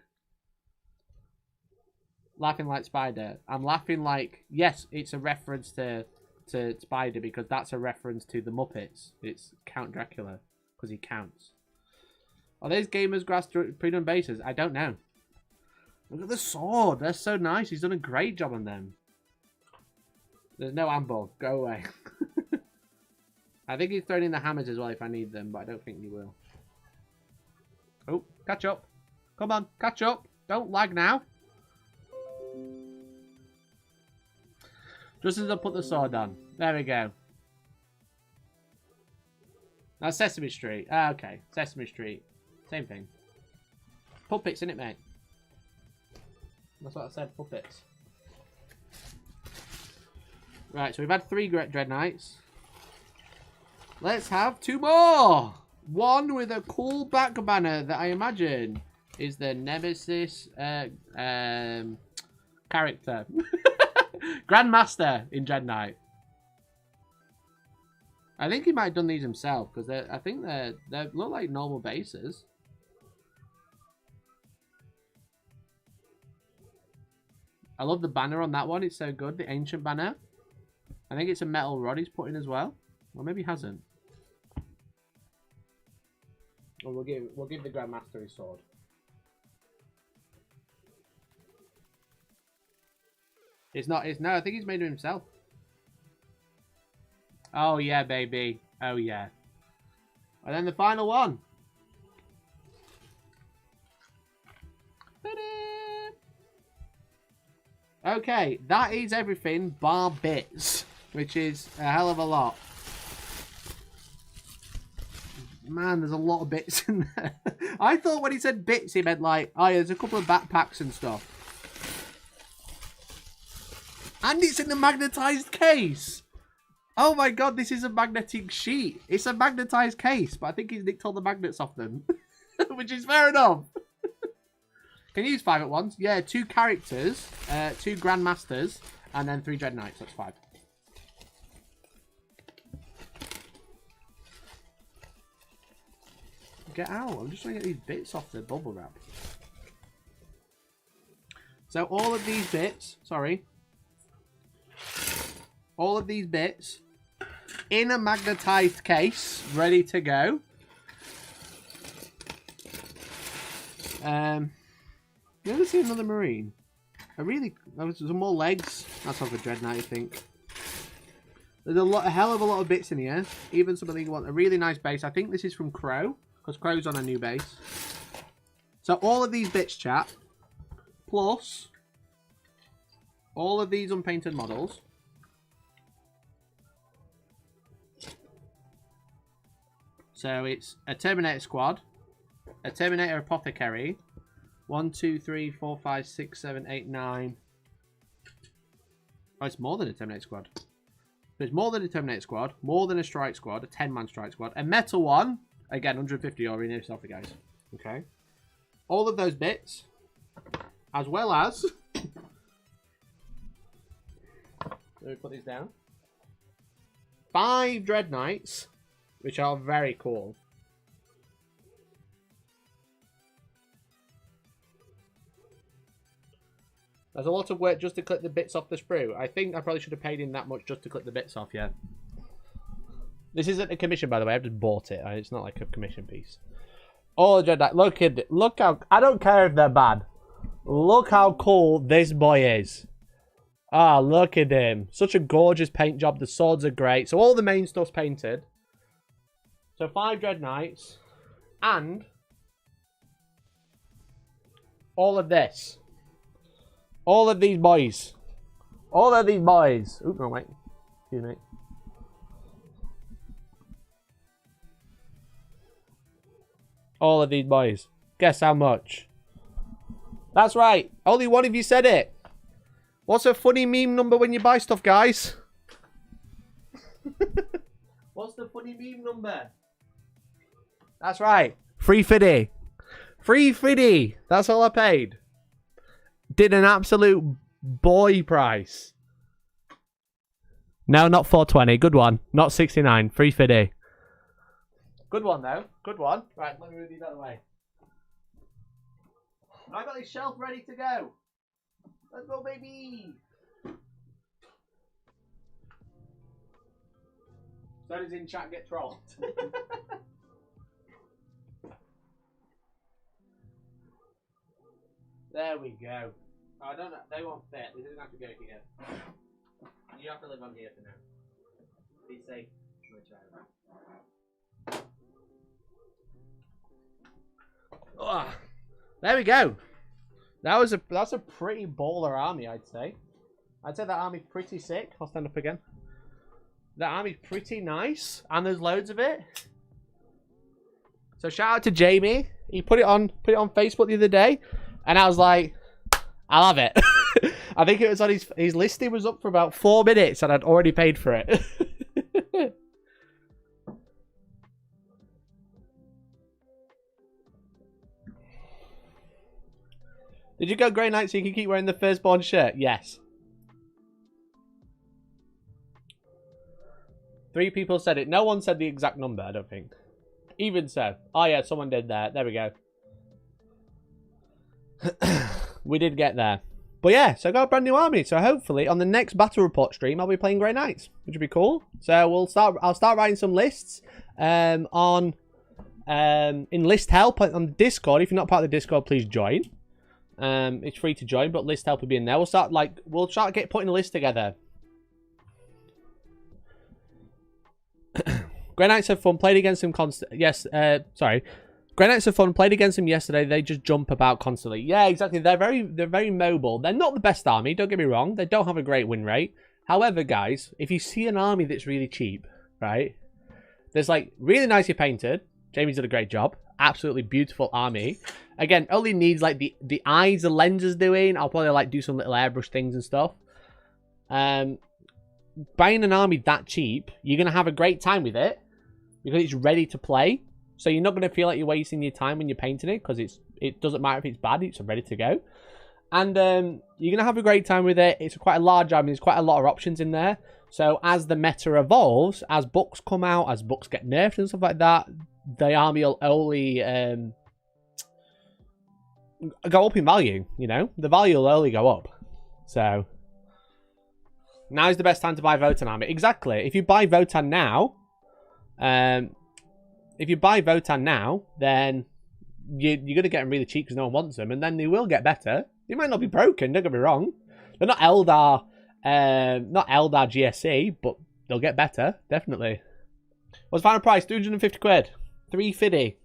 Laughing like Spider. I'm laughing like, yes, it's a reference to Spider because that's a reference to the Muppets. It's Count Dracula because he counts. Are these gamers grass pre-done bases? I don't know. Look at the sword. They're so nice. He's done a great job on them. There's no amble. Go away. I think he's throwing in the hammers as well if I need them, but I don't think he will. Oh, catch up. Come on, catch up. Don't lag now. Just as I put the sword on. There we go. Now Sesame Street. Ah, okay. Sesame Street. Same thing. Puppets, innit, mate? That's what I said, puppets. Right, so we've had 3 Dread Knights. Let's have 2 more! One with a cool back banner that I imagine is the Nemesis character. Grandmaster in Dread Knight. I think he might have done these himself because I think they look like normal bases. I love the banner on that one. It's so good. The ancient banner. I think it's a metal rod he's put in as well. Or maybe he hasn't. Or we'll give the Grandmaster his sword. It's not. It's no. I think he's made it himself. Oh yeah, baby. Oh yeah. And then the final one. Okay, that is everything bar bits, which is a hell of a lot. Man, there's a lot of bits in there. I thought when he said bits, he meant like, oh, yeah, there's a couple of backpacks and stuff. And it's in the magnetized case. Oh my god, this is a magnetic sheet. It's a magnetized case, but I think he's nicked all the magnets off them. Which is fair enough. Can you use 5 at once? Yeah, 2 characters, 2 Grandmasters, and then 3 Dread Knights. That's 5. Get out. I'm just trying to get these bits off the bubble wrap. So all of these bits, sorry. All of these bits in a magnetized case, ready to go. You ever see another Marine? There's some more legs. That's off a Dread Knight, I think. There's a hell of a lot of bits in here. Even some of these want a really nice base. I think this is from Crow, because Crow's on a new base. So all of these bits, chat, plus all of these unpainted models. So it's a Terminator squad, a Terminator apothecary. 1, 2, 3, 4, 5, 6, 7, 8, 9. Oh, it's more than a Terminator squad. There's more than a Terminator squad, more than a strike squad, a 10-man strike squad, a metal one. Again, 150 or in yourself, guys. Okay. All of those bits, as well as. Let me put these down. 5 Dread Knights, which are very cool. There's a lot of work just to clip the bits off the sprue. I think I probably should have paid him that much just to clip the bits off, yeah. This isn't a commission, by the way. I've just bought it. It's not like a commission piece. Oh, Jedi. Look at it. Look how... I don't care if they're bad. Look how cool this boy is. Ah, look at him. Such a gorgeous paint job. The swords are great. So all the main stuff's painted. So 5 Dread Knights. And all of this. All of these boys. All of these boys. Oop, no, wait. Excuse me. All of these boys. Guess how much? That's right. Only one of you said it. What's a funny meme number when you buy stuff, guys? What's the funny meme number? That's right. 350. $350. That's all I paid. Did an absolute boy price. No, not $420. Good one. Not $69. $350. Good one, though. Good one. Right, let me move these out of the way. I got this shelf ready to go. Let's go, baby. So does in chat get trolled. There we go. Oh, I don't know. They won't fit. They didn't have to go here. You have to live on here for now. Be safe. Oh, there we go. That's a pretty baller army, I'd say. I'd say that army's pretty sick. I'll stand up again. That army's pretty nice, and there's loads of it. So shout out to Jamie. He put it on Facebook the other day, and I was like, I love it. I think it was on his listing was up for about 4 minutes, and I'd already paid for it. Did you go Grey Knight so you can keep wearing the Firstborn shirt? Yes. 3 people said it. No one said the exact number, I don't think. Even so. Oh yeah, someone did that. There we go. We did get there. But yeah, so I got a brand new army. So hopefully on the next battle report stream, I'll be playing Grey Knights, which would be cool. So I'll start writing some lists in list help on the Discord. If you're not part of the Discord, please join. It's free to join, but list help will be in there. We'll start putting a list together. Grey Knights have fun. Played against them constantly. Yes, sorry. Grey Knights have fun. Played against them yesterday. They just jump about constantly. Yeah, exactly. They're very mobile. They're not the best army. Don't get me wrong. They don't have a great win rate. However, guys, if you see an army that's really cheap, right? There's like really nicely painted. Jamie's did a great job. Absolutely beautiful army. Again, only needs like the eyes, the lenses doing. I'll probably like do some little airbrush things and stuff. Buying an army that cheap, you're gonna have a great time with it because it's ready to play. So you're not gonna feel like you're wasting your time when you're painting it because it doesn't matter if it's bad, it's ready to go. And you're gonna have a great time with it. It's quite a large army. There's quite a lot of options in there. So as the meta evolves, as books come out, as books get nerfed and stuff like that, the army will only go up in value, you know? The value will only go up. So now is the best time to buy Votan army. Exactly. If you buy Votan now, then you're going to get them really cheap because no one wants them, and then they will get better. They might not be broken, don't get me wrong. They're not Eldar GSC, but they'll get better, definitely. What's the final price? 250 quid. 350.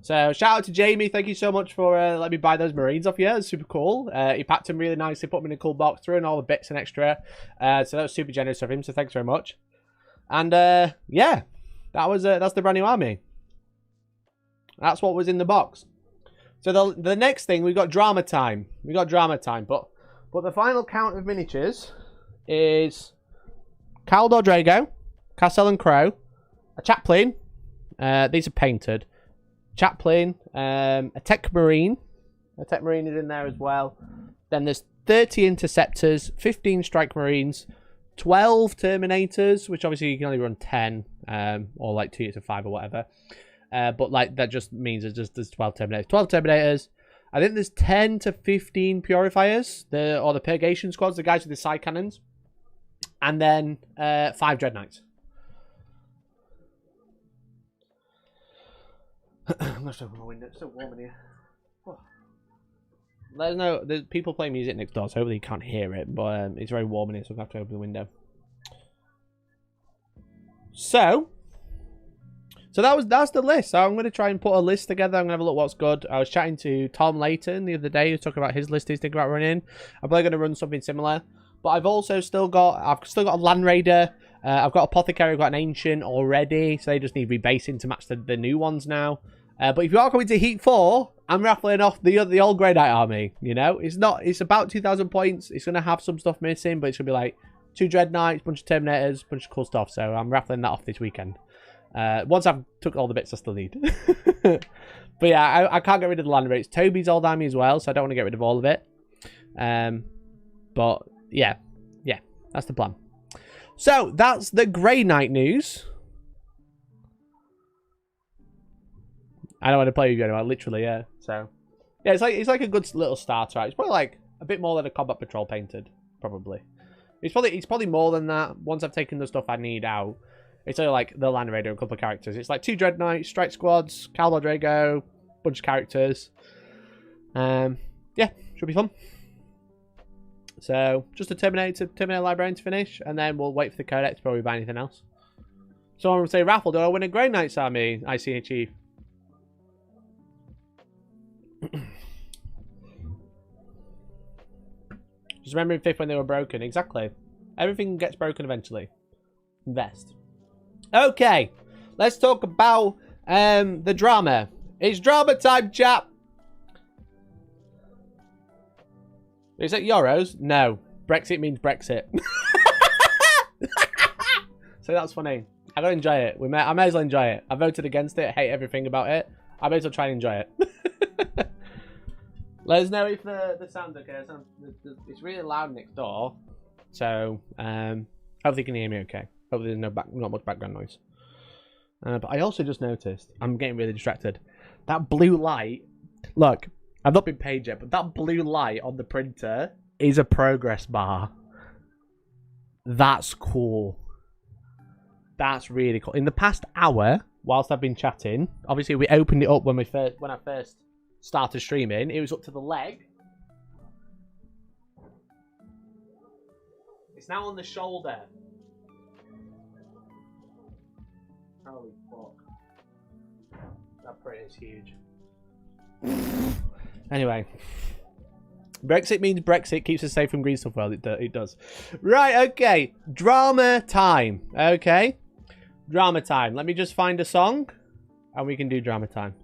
So shout out to Jamie. Thank you so much for letting me buy those Marines off you. It was super cool. He packed them really nicely, put them in a cool box, threw in all the bits and extra. So that was super generous of him. So thanks very much. And yeah, that's the brand new army. That's what was in the box. So the next thing, we got drama time. But the final count of miniatures is Khaldor Drago, Cassell and Crow, a Chaplain. These are painted. Chaplain, a Tech Marine. A Tech Marine is in there as well. Then there's 30 Interceptors, 15 Strike Marines, 12 Terminators, which obviously you can only run 10, or like 2 to 5 or whatever. But like that just means there's 12 Terminators. 12 Terminators. I think there's 10 to 15 Purifiers, or the Purgation Squads, the guys with the side cannons. And then 5 Dread Knights. I'm going to open my window. It's so warm in here. Oh. There's people playing music next door, so hopefully you can't hear it. But it's very warm in here, so I'm going to have to open the window. So that's the list. So I'm going to try and put a list together. I'm going to have a look what's good. I was chatting to Tom Layton the other day. He was talking about his list he's thinking about running. I'm probably going to run something similar. But I've still got a Land Raider. I've got Apothecary. I've got an Ancient already. So they just need rebasing to match the new ones now. But if you are coming to Heat 4, I'm raffling off the old Grey Knight army. You know, it's about 2,000 points. It's going to have some stuff missing, but it's going to be like 2 Dread Knights, bunch of Terminators, bunch of cool stuff. So I'm raffling that off this weekend. Once I've took all the bits I still need. But yeah, I can't get rid of the land rates. Toby's old army as well, so I don't want to get rid of all of it. But yeah, that's the plan. So that's the Grey Knight news. I don't want to play with you anymore, literally, yeah. So yeah, it's like a good little starter. Right? It's probably like a bit more than a combat patrol painted, probably. It's probably more than that. Once I've taken the stuff I need out, it's only like the Land Raider and a couple of characters. It's like 2 Dread Knights, Strike Squads, Calvor Drago, bunch of characters. Yeah, should be fun. So just a Terminator Librarian to finish, and then we'll wait for the Codex before we buy anything else. Someone will say, Raffle, do I win a Grey Knights army? I see a chief. Just remembering 5th when they were broken. Exactly. Everything gets broken eventually. Invest. Okay. Let's talk about the drama. It's drama time, chap. Is it Euros? No. Brexit means Brexit. So that's funny. I gotta enjoy it. I may as well enjoy it. I voted against it. Hate everything about it. I may as well try and enjoy it. Let us know if the sound's okay. It's really loud next door. So, hopefully you can hear me okay. Hopefully there's not much background noise. But I also just noticed, I'm getting really distracted. That blue light, look, I've not been paid yet, but that blue light on the printer is a progress bar. That's cool. That's really cool. In the past hour, whilst I've been chatting, obviously we opened it up when I first started streaming. It was up to the leg. It's now on the shoulder. Holy fuck. That print is huge. Anyway. Brexit means Brexit keeps us safe from green stuff. Well, it does. Right, okay. Drama time. Okay. Drama time. Let me just find a song. And we can do drama time.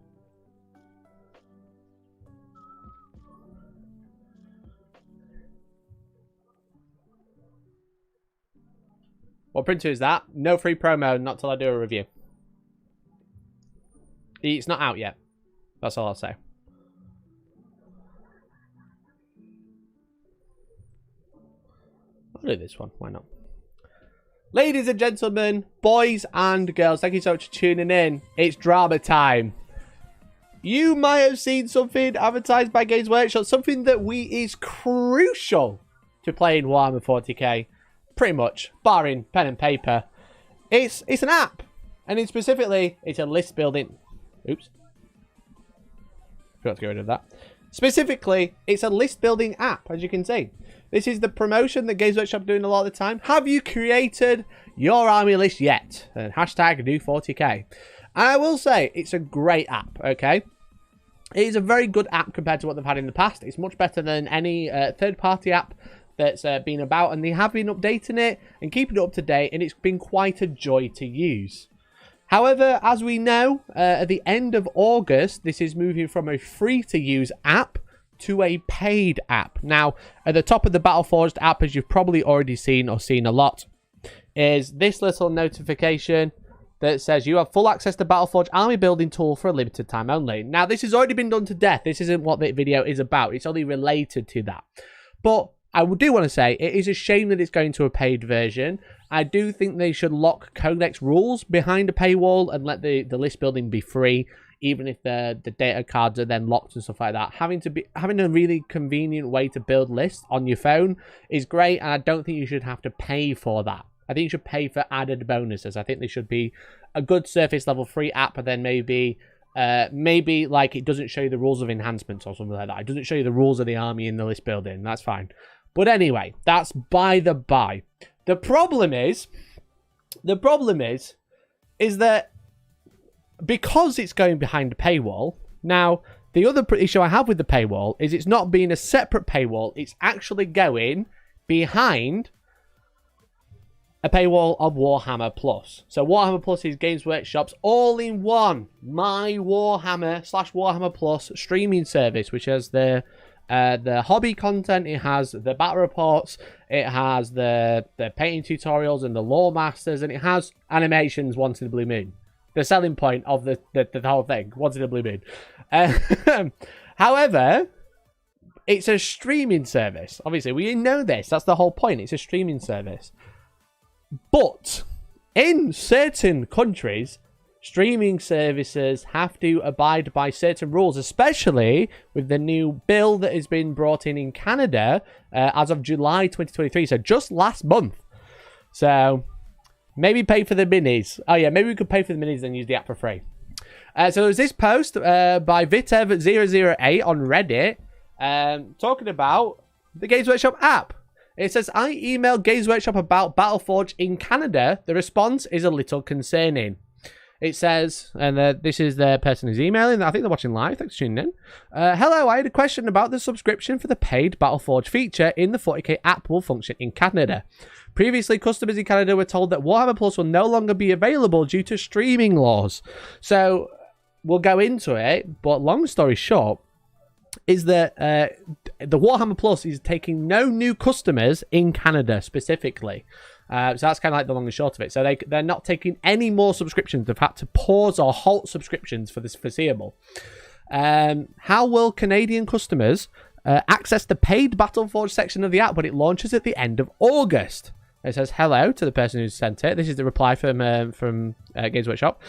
What printer is that? No free promo, not till I do a review. It's not out yet. That's all I'll say. I'll do this one. Why not? Ladies and gentlemen, boys and girls, thank you so much for tuning in. It's drama time. You might have seen something advertised by Games Workshop, something that is crucial to playing Warhammer 40k. Pretty much, barring pen and paper. It's an app. And specifically, it's a list building. Oops. Forgot to get rid of that. Specifically, it's a list building app, as you can see. This is the promotion that Games Workshop are doing a lot of the time. Have you created your army list yet? And hashtag do 40k. And I will say, it's a great app, okay? It is a very good app compared to what they've had in the past. It's much better than any third-party app that's been about, and they have been updating it and keeping it up to date, and it's been quite a joy to use. However, as we know, at the end of August, this is moving from a free-to-use app to a paid app. Now, at the top of the Battleforged app, as you've probably already seen or seen a lot, is this little notification that says you have full access to Battleforge army building tool for a limited time only. Now, this has already been done to death. This isn't what the video is about. It's only related to that. But I do want to say, it is a shame that it's going to a paid version. I do think they should lock Codex rules behind a paywall and let the list building be free, even if the data cards are then locked and stuff like that. Having a really convenient way to build lists on your phone is great, and I don't think you should have to pay for that. I think you should pay for added bonuses. I think they should be a good surface level free app, and then maybe like it doesn't show you the rules of enhancements or something like that. It doesn't show you the rules of the army in the list building. That's fine. But anyway, that's by the by. The problem is that because it's going behind a paywall, now the other issue I have with the paywall is it's not being a separate paywall. It's actually going behind a paywall of Warhammer Plus. So Warhammer Plus is Games Workshop's all-in-one My Warhammer / Warhammer Plus streaming service, which has the hobby content, it has the battle reports, it has the painting tutorials and the lore masters, and it has animations once in the blue moon. the selling point of the whole thing. Once in a blue moon. However, it's a streaming service. Obviously, we know this. That's the whole point. It's a streaming service. But in certain countries, streaming services have to abide by certain rules, especially with the new bill that has been brought in Canada as of July 2023. So just last month. So maybe pay for the minis. Oh yeah, maybe we could pay for the minis and use the app for free. So there was this post by Vitev008 on Reddit talking about the Games Workshop app. It says, I emailed Games Workshop about Battleforge in Canada. The response is a little concerning. It says, and this is the person who's emailing. I think they're watching live. Thanks for tuning in. Hello, I had a question about the subscription for the paid Battleforge feature in the 40k app will function in Canada. Previously, customers in Canada were told that Warhammer Plus will no longer be available due to streaming laws. So, we'll go into it, but long story short, is that the Warhammer Plus is taking no new customers in Canada specifically. So that's kind of like the long and short of it. So they're not taking any more subscriptions. They've had to pause or halt subscriptions for this foreseeable. How will Canadian customers access the paid Battleforge section of the app when it launches at the end of August? It says hello to the person who sent it. This is the reply from Games Workshop.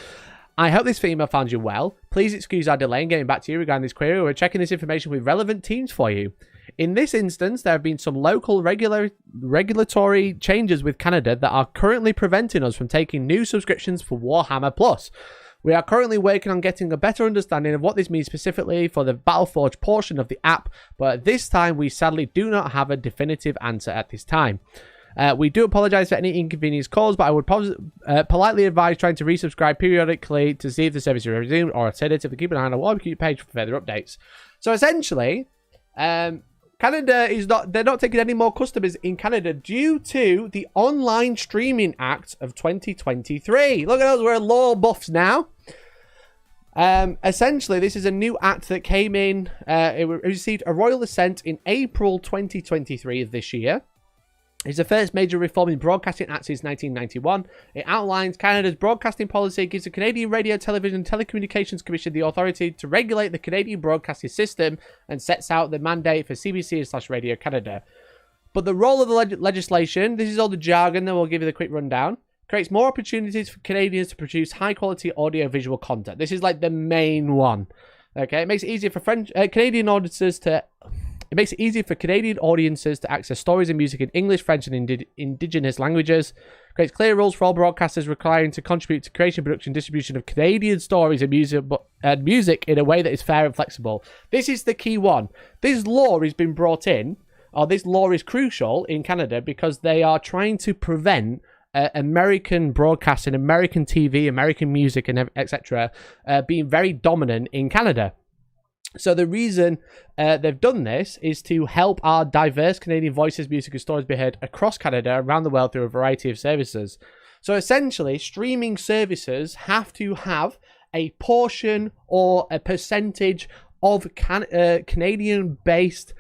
I hope this email found you well. Please excuse our delay in getting back to you regarding this query. We're checking this information with relevant teams for you. In this instance, there have been some local regulatory changes with Canada that are currently preventing us from taking new subscriptions for Warhammer Plus. We are currently working on getting a better understanding of what this means specifically for the Battleforge portion of the app, but at this time, we sadly do not have a definitive answer at this time. We do apologise for any inconvenience caused, but I would politely advise trying to resubscribe periodically to see if the service is resumed, or alternatively keep an eye on the Wargaming page for further updates. So essentially, Canada they're not taking any more customers in Canada due to the Online Streaming Act of 2023. Look at us, we're law buffs now. Essentially, this is a new act that came in, it received a royal assent in April 2023 of this year. It's the first major reform in Broadcasting Act since 1991. It outlines Canada's broadcasting policy, gives the Canadian Radio, Television and Telecommunications Commission the authority to regulate the Canadian broadcasting system, and sets out the mandate for CBC/Radio Canada. But the role of the legislation, this is all the jargon, then we'll give you the quick rundown, creates more opportunities for Canadians to produce high-quality audio-visual content. This is like the main one. Okay, it makes it easier for Canadian audiences to... It makes it easier for Canadian audiences to access stories and music in English, French, and Indigenous languages. Creates clear rules for all broadcasters requiring to contribute to creation, production, distribution of Canadian stories and music in a way that is fair and flexible. This is the key one. This law has been brought in, or this law is crucial in Canada because they are trying to prevent American broadcasting, American TV, American music, and etc. Being very dominant in Canada. So the reason they've done this is to help our diverse Canadian voices, music and stories be heard across Canada, around the world through a variety of services. So essentially, streaming services have to have a portion or a percentage of Canadian-based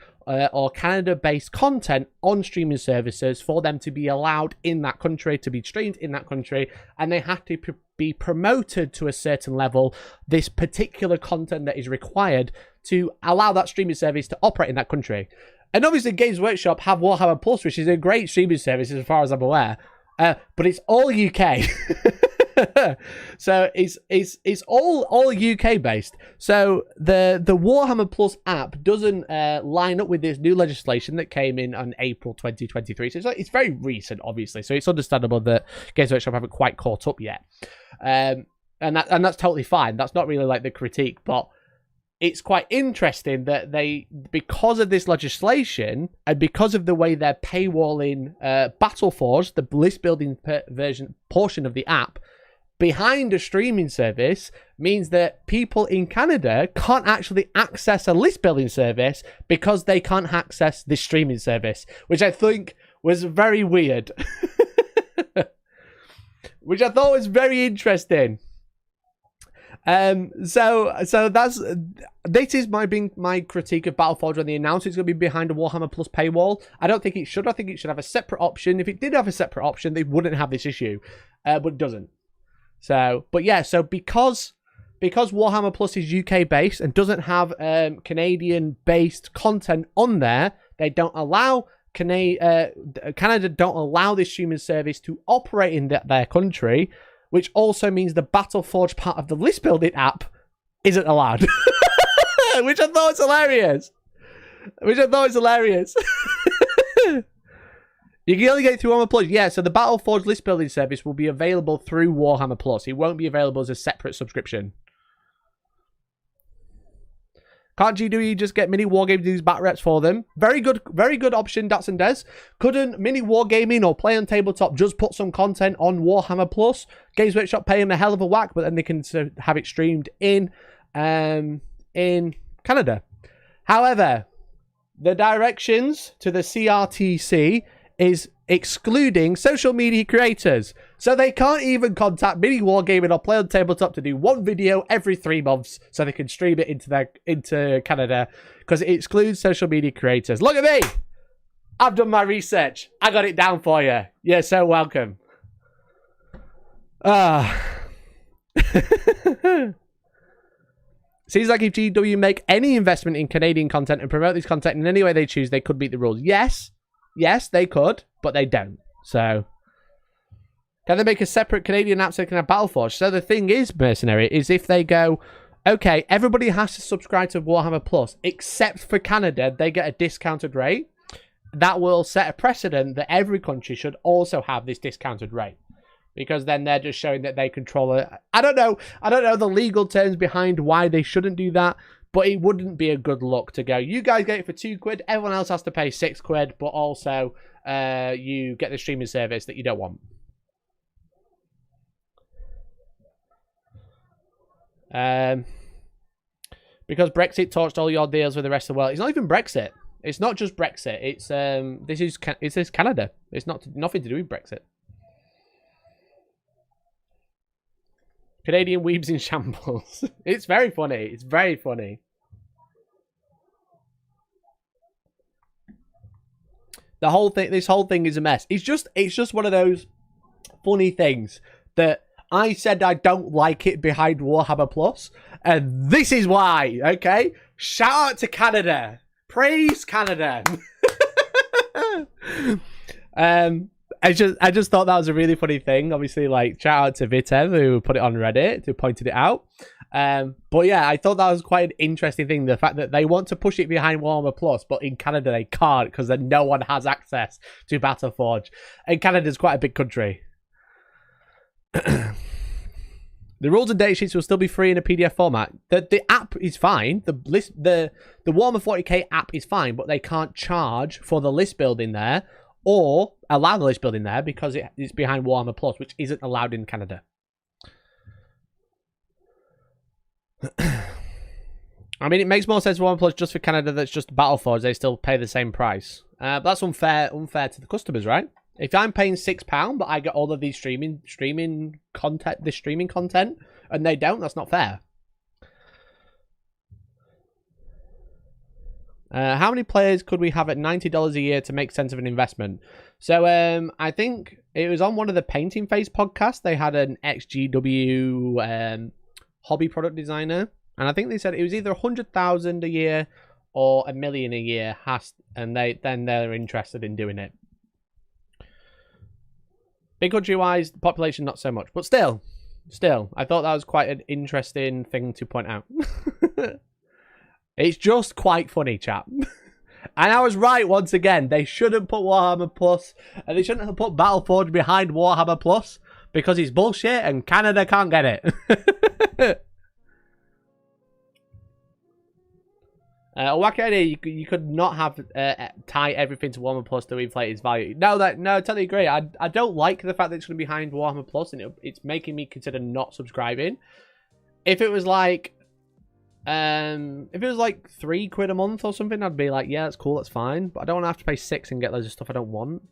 or Canada-based content on streaming services for them to be allowed in that country, to be streamed in that country, and they have to be promoted to a certain level, this particular content that is required to allow that streaming service to operate in that country. And obviously Games Workshop have Warhammer Plus, which is a great streaming service as far as I'm aware, but it's all UK. So it's all UK based. So the Warhammer Plus app doesn't line up with this new legislation that came in on April 2023. So it's very recent, obviously. So it's understandable that Games Workshop haven't quite caught up yet. And that's totally fine. That's not really like the critique, but it's quite interesting that they, because of this legislation and because of the way they're paywalling Battleforge, the list building version portion of the app, behind a streaming service means that people in Canada can't actually access a list building service because they can't access this streaming service, which I think was very weird. Which I thought was very interesting. So this is my critique of Battleforge when they announced it's going to be behind a Warhammer Plus paywall. I don't think it should. I think it should have a separate option. If it did have a separate option, they wouldn't have this issue, but it doesn't. So, but yeah, so because Warhammer Plus is UK based and doesn't have Canadian based content on there, they don't allow Canada don't allow this streaming service to operate in their country, which also means the Battleforge part of the list building app isn't allowed. Which I thought was hilarious. You can only get it through Warhammer Plus. Yeah, so the Battleforge list building service will be available through Warhammer Plus. It won't be available as a separate subscription. Can't GW just get mini wargaming these bat reps for them? Very good option, Dats and Des. Couldn't mini wargaming or play on tabletop just put some content on Warhammer Plus? Games Workshop pay them a hell of a whack, but then they can have it streamed in Canada. However, the directions to the CRTC is excluding social media creators. So they can't even contact Mini Wargaming or Play on Tabletop to do one video every 3 months so they can stream it into Canada, because it excludes social media creators. Look at me! I've done my research. I got it down for you. You're so welcome. Seems like if GW make any investment in Canadian content and promote this content in any way they choose, they could beat the rules. Yes, they could, but they don't. So, can they make a separate Canadian app so they can have Battleforge? So the thing is, Mercenary, is if they go, okay, everybody has to subscribe to Warhammer Plus, except for Canada, they get a discounted rate. That will set a precedent that every country should also have this discounted rate. Because then they're just showing that they control it. I don't know the legal terms behind why they shouldn't do that, but it wouldn't be a good look to go, you guys get it for £2, everyone else has to pay £6, but also you get the streaming service that you don't want. Because Brexit torched all your deals with the rest of the world. It's not even Brexit. It's not just Brexit. It's this is Canada. It's nothing to do with Brexit. Canadian weebs in shambles. It's very funny. It's very funny. This whole thing is a mess. It's just one of those funny things that I said I don't like it behind Warhammer Plus, and this is why. Okay, shout out to Canada. Praise Canada. I just thought that was a really funny thing. Obviously, like, shout out to Vitev who put it on Reddit, who pointed it out. But yeah, I thought that was quite an interesting thing. The fact that they want to push it behind Warhammer Plus, but in Canada they can't because then no one has access to Battleforge. And Canada's quite a big country. The rules and data sheets will still be free in a PDF format. The app is fine. The Warhammer 40k app is fine, but they can't charge for the list building there, or allow the list building there because it's behind Warhammer Plus, which isn't allowed in Canada. I mean, it makes more sense for Warhammer Plus just for Canada. That's just Battleforge. They still pay the same price. But that's unfair to the customers, right? If I'm paying £6, but I get all of these streaming content, and they don't, that's not fair. How many players could we have at $90 a year to make sense of an investment? So I think it was on one of the Painting Phase podcasts. They had an ex-GW hobby product designer, and I think they said it was either 100,000 a year or $1 million a year. And they're interested in doing it. Big country-wise, the population not so much, but still, I thought that was quite an interesting thing to point out. It's just quite funny, chap. And I was right once again. They shouldn't put Warhammer Plus, and they shouldn't have put Battleforge behind Warhammer Plus because it's bullshit and Canada can't get it. A wacky idea, you could not have tie everything to Warhammer Plus to inflate its value. No, totally agree. I don't like the fact that it's going to be behind Warhammer Plus, and it's making me consider not subscribing. If it was like £3 a month or something, I'd be like, yeah, that's cool, that's fine. But I don't want to have to pay $6 and get loads of stuff I don't want.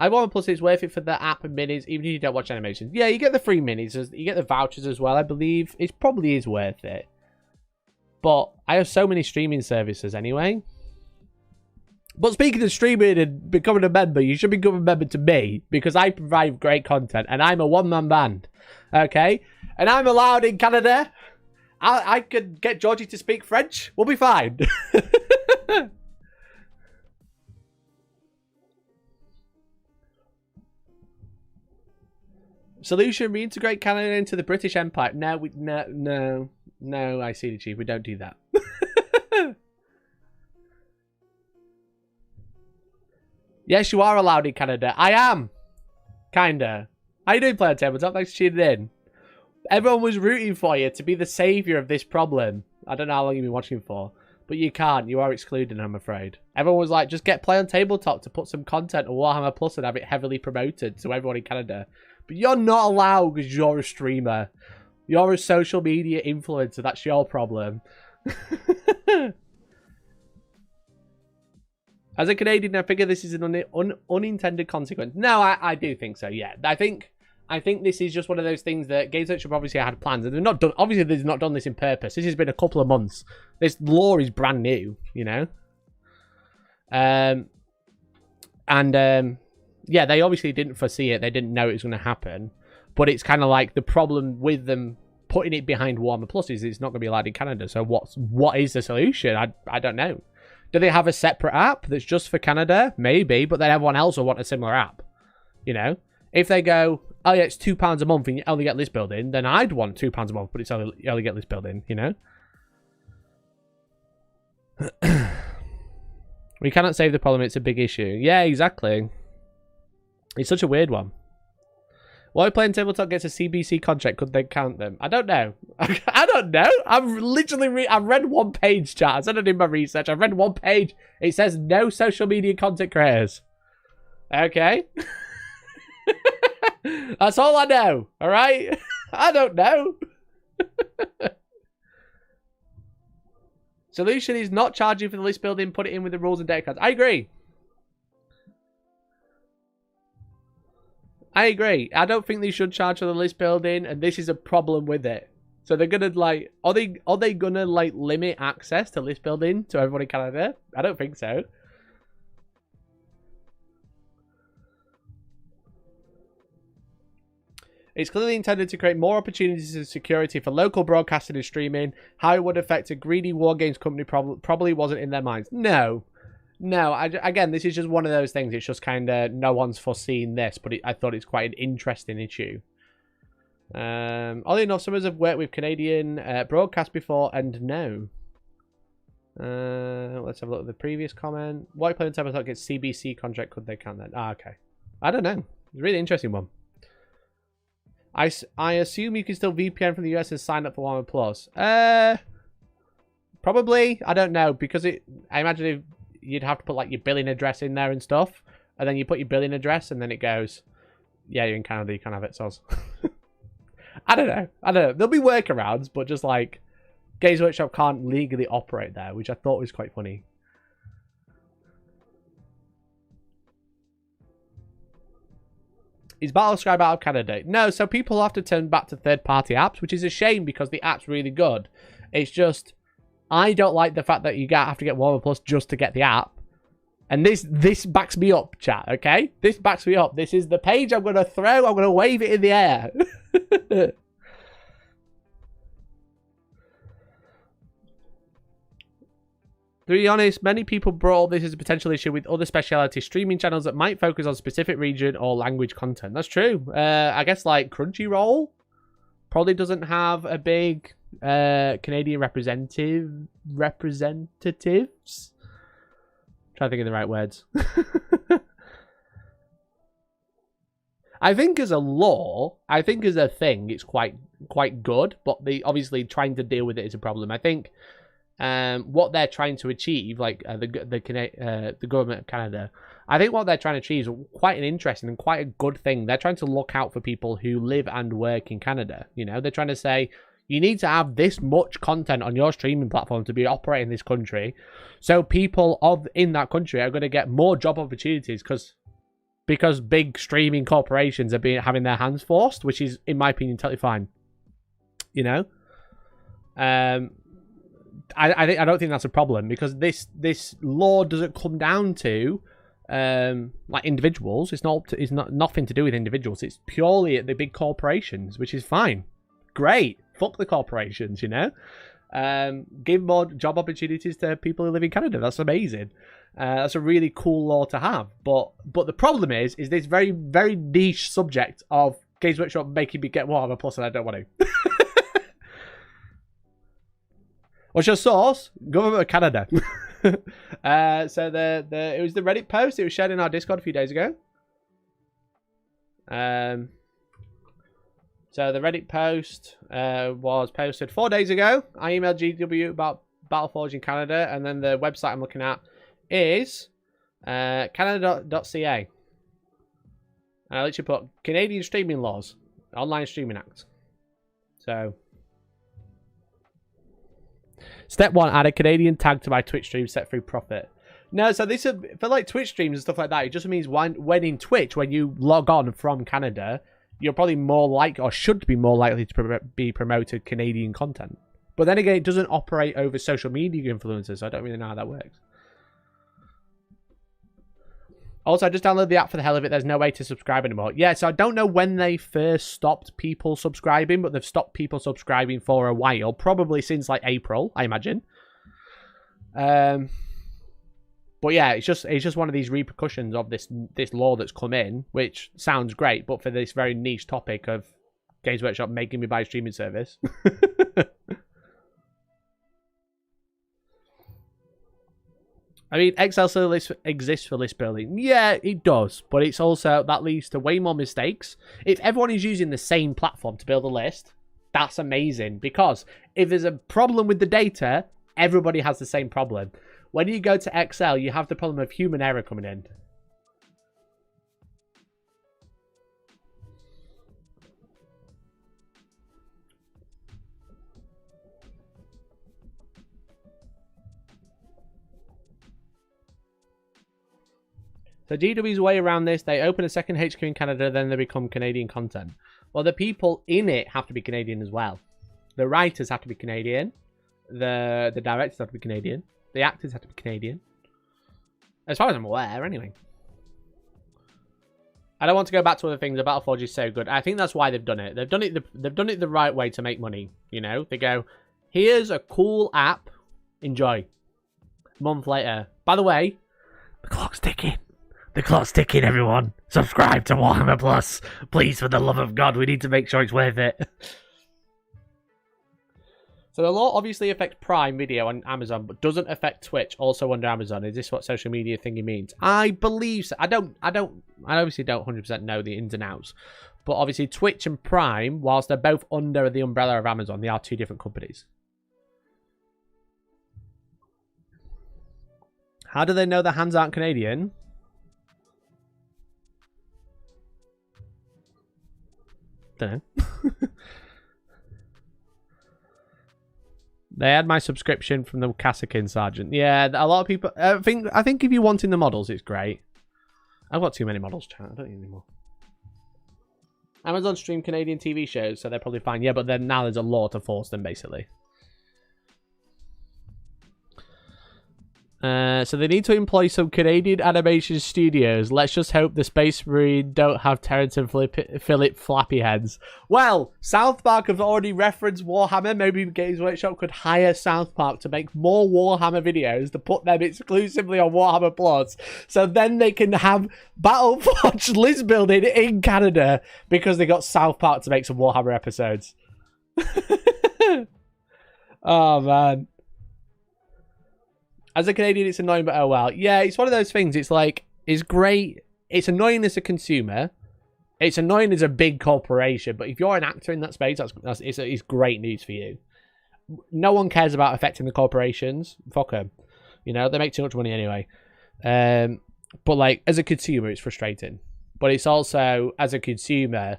Warhammer Plus is worth it for the app and minis, even if you don't watch animations. Yeah, you get the free minis, you get the vouchers as well, I believe. It probably is worth it. But I have so many streaming services anyway But speaking of streaming and becoming a member, you should become a member to me because I provide great content and I'm a one-man band, okay? And I'm allowed in Canada. I could get Georgie to speak French. We'll be fine. Solution, reintegrate Canada into the British Empire. No, I see the chief. We don't do that. Yes, you are allowed in Canada. I am. Kinda. How you doing, Player Tabletop? Thanks for tuning in. Everyone was rooting for you to be the saviour of this problem. I don't know how long you've been watching for. But you can't. You are excluded, I'm afraid. Everyone was like, just get Play on Tabletop to put some content on Warhammer Plus and have it heavily promoted to everyone in Canada. But you're not allowed because you're a streamer. You're a social media influencer. That's your problem. As a Canadian, I figure this is an unintended consequence. No, I do think so, yeah. I think this is just one of those things that Games Workshop obviously had plans. And they've not done, obviously, they've not done this in purpose. This has been a couple of months. This law is brand new, you know? Yeah, they obviously didn't foresee it. They didn't know it was going to happen. But it's kind of like the problem with them putting it behind Warhammer Plus is it's not going to be allowed in Canada. So what is the solution? I don't know. Do they have a separate app that's just for Canada? Maybe, but then everyone else will want a similar app. You know? If they go, oh yeah, it's £2 a month and you only get this building, then I'd want £2 a month, but you only get this building, you know? We cannot save the problem, it's a big issue. Yeah, exactly. It's such a weird one. Why playing tabletop gets a CBC contract? Could they count them? I don't know. I don't know. I've read one page, chat. I said I did my research. I've read one page. It says no social media content creators. Okay. That's all I know. All right. I don't know. Solution is not charging for the list building. Put it in with the rules and data cards. I agree. I agree. I don't think they should charge for the list building, and this is a problem with it. So they're gonna like, are they gonna like limit access to list building to everyone in Canada? I don't think so. It's clearly intended to create more opportunities and security for local broadcasting and streaming. How it would affect a greedy Wargames company probably wasn't in their minds. No. Again, this is just one of those things. It's just kind of no one's foreseen this, but I thought it's quite an interesting issue. Oddly enough, some of us have worked with Canadian broadcast before, and no. Let's have a look at the previous comment. White Planet Tabletop gets CBC contract. Could they count that? Ah, okay. I don't know. It's a really interesting one. I assume you can still VPN from the US and sign up for Warhammer Plus. Probably. I don't know, because I imagine if you'd have to put like your billing address in there and stuff, and then you put your billing address, and then it goes, yeah, you're in Canada, you can't have it, so I don't know. There'll be workarounds, but just like Games Workshop can't legally operate there, which I thought was quite funny. Is Battlescribe out of Canada? No, so people have to turn back to third-party apps, which is a shame because the app's really good. It's just, I don't like the fact that you have to get Warhammer Plus just to get the app. And this backs me up, chat, okay? This backs me up. This is the page I'm going to throw. I'm going to wave it in the air. To be honest, many people brought this as a potential issue with other specialty streaming channels that might focus on specific region or language content. That's true. I guess like Crunchyroll probably doesn't have a big Canadian representatives. Trying to think of the right words. I think as a law, I think as a thing, it's quite good, but obviously trying to deal with it is a problem. I think what they're trying to achieve, like the government of Canada, I think what they're trying to achieve is quite an interesting and quite a good thing. They're trying to look out for people who live and work in Canada. You know, they're trying to say, you need to have this much content on your streaming platform to be operating in this country. So people in that country are going to get more job opportunities because big streaming corporations are having their hands forced, which is, in my opinion, totally fine. You know? I don't think that's a problem, because this law doesn't come down to like individuals. It's not nothing to do with individuals. It's purely at the big corporations, which is fine. Great. Fuck the corporations, you know. Give more job opportunities to people who live in Canada. That's amazing. That's a really cool law to have. But the problem is this very, very niche subject of Games Workshop making me get Warhammer Plus, and I don't want to. What's your source? Government of Canada. So it was the Reddit post. It was shared in our Discord a few days ago. So the Reddit post was posted 4 days ago. I emailed GW about Battleforge in Canada, and then the website I'm looking at is canada.ca. And I literally put Canadian streaming laws, Online Streaming Act. So, step 1, add a Canadian tag to my Twitch stream, set free profit. No, so this is for like Twitch streams and stuff like that. It just means when in Twitch, when you log on from Canada, you're probably more likely, or should be more likely, to be promoted Canadian content. But then again, it doesn't operate over social media influencers, so I don't really know how that works. Also, I just downloaded the app for the hell of it. There's no way to subscribe anymore. Yeah, so I don't know when they first stopped people subscribing, but they've stopped people subscribing for a while. Probably since like April, I imagine. But yeah, it's just one of these repercussions of this law that's come in, which sounds great, but for this very niche topic of Games Workshop making me buy a streaming service. I mean, Excel still exists for list building. Yeah, it does, but it's also, that leads to way more mistakes. If everyone is using the same platform to build a list, that's amazing, because if there's a problem with the data, everybody has the same problem. When you go to Excel, you have the problem of human error coming in. So GW's way around this, they open a second HQ in Canada, then they become Canadian content. Well, the people in it have to be Canadian as well. The writers have to be Canadian. The directors have to be Canadian. The actors have to be Canadian. As far as I'm aware, anyway. I don't want to go back to other things. The Battleforge is so good. I think that's why they've done it. They've done it the right way to make money. You know, they go, here's a cool app, enjoy. A month later, by the way, the clock's ticking. The clock's ticking, everyone. Subscribe to Warhammer Plus. Please, for the love of God, we need to make sure it's worth it. So the law obviously affects Prime Video on Amazon, but doesn't affect Twitch, also under Amazon. Is this what social media thingy means? I believe so. I obviously don't 100% know the ins and outs. But obviously Twitch and Prime, whilst they're both under the umbrella of Amazon, they are two different companies. How do they know the hands aren't Canadian? Don't know. They had my subscription from the Casakin Sergeant. Yeah, a lot of people. I think if you're wanting the models, it's great. I've got too many models, chat. I don't need any more. Amazon stream Canadian TV shows, so they're probably fine. Yeah, but then now there's a law to force them, basically. So they need to employ some Canadian animation studios. Let's just hope the Space Marine don't have Terrence and Philip flappy heads. Well, South Park have already referenced Warhammer. Maybe Games Workshop could hire South Park to make more Warhammer videos to put them exclusively on Warhammer Plus. So then they can have Battleforge list building in Canada because they got South Park to make some Warhammer episodes. Oh, man. As a Canadian, it's annoying, but oh well. Yeah, it's one of those things. It's like, it's great. It's annoying as a consumer. It's annoying as a big corporation. But if you're an actor in that space, it's great news for you. No one cares about affecting the corporations. Fuck them. You know, they make too much money anyway. But like, as a consumer, it's frustrating. But it's also, as a consumer,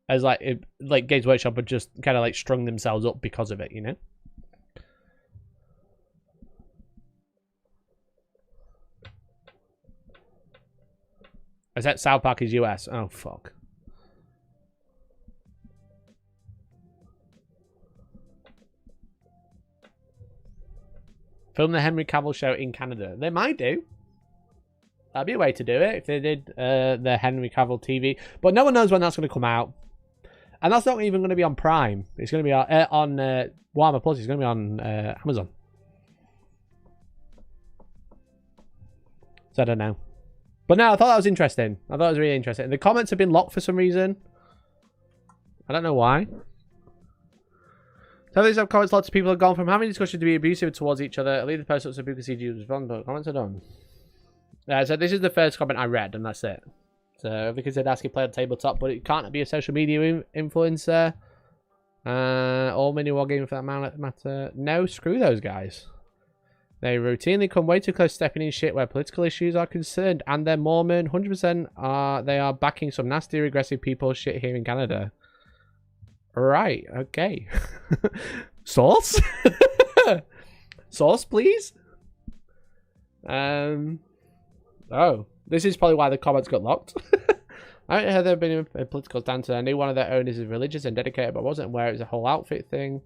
as like Games Workshop have just kind of like strung themselves up because of it, you know? I said South Park is US. Oh, fuck. Film the Henry Cavill show in Canada. They might do. That'd be a way to do it if they did the Henry Cavill TV. But no one knows when that's going to come out. And that's not even going to be on Prime. It's going to be on Warhammer Plus. It's going to be on Amazon. So I don't know. But no, I thought that was interesting. I thought it was really interesting. The comments have been locked for some reason. I don't know why. So these have comments, lots of people have gone from having discussion to be abusive towards each other. I leave the post up so people can see you respond, but comments are done. So this is the first comment I read, and that's it. So because they'd ask you to play on tabletop, but it can't be a social media influencer. Or mini wargaming for that matter. No, screw those guys. They routinely come way too close stepping in shit where political issues are concerned, and they're Mormon. 100% they are backing some nasty, regressive people shit here in Canada. Right, okay. Source? Source, please? Oh, this is probably why the comments got locked. I heard there had been a political stance. I knew one of their owners is religious and dedicated, but wasn't aware it was a whole outfit thing.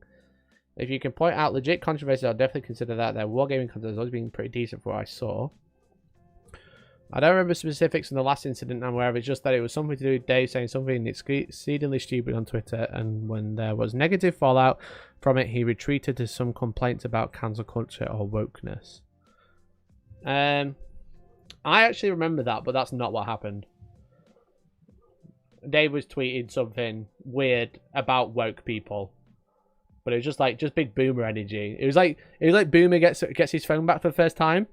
If you can point out legit controversies, I'll definitely consider that. Their wargaming content has always been pretty decent for what I saw. I don't remember specifics from the last incident I'm aware of. It's just that it was something to do with Dave saying something exceedingly stupid on Twitter, and when there was negative fallout from it, he retreated to some complaints about cancel culture or wokeness. I actually remember that, but that's not what happened. Dave was tweeting something weird about woke people. But it was just big boomer energy. It was like Boomer gets his phone back for the first time.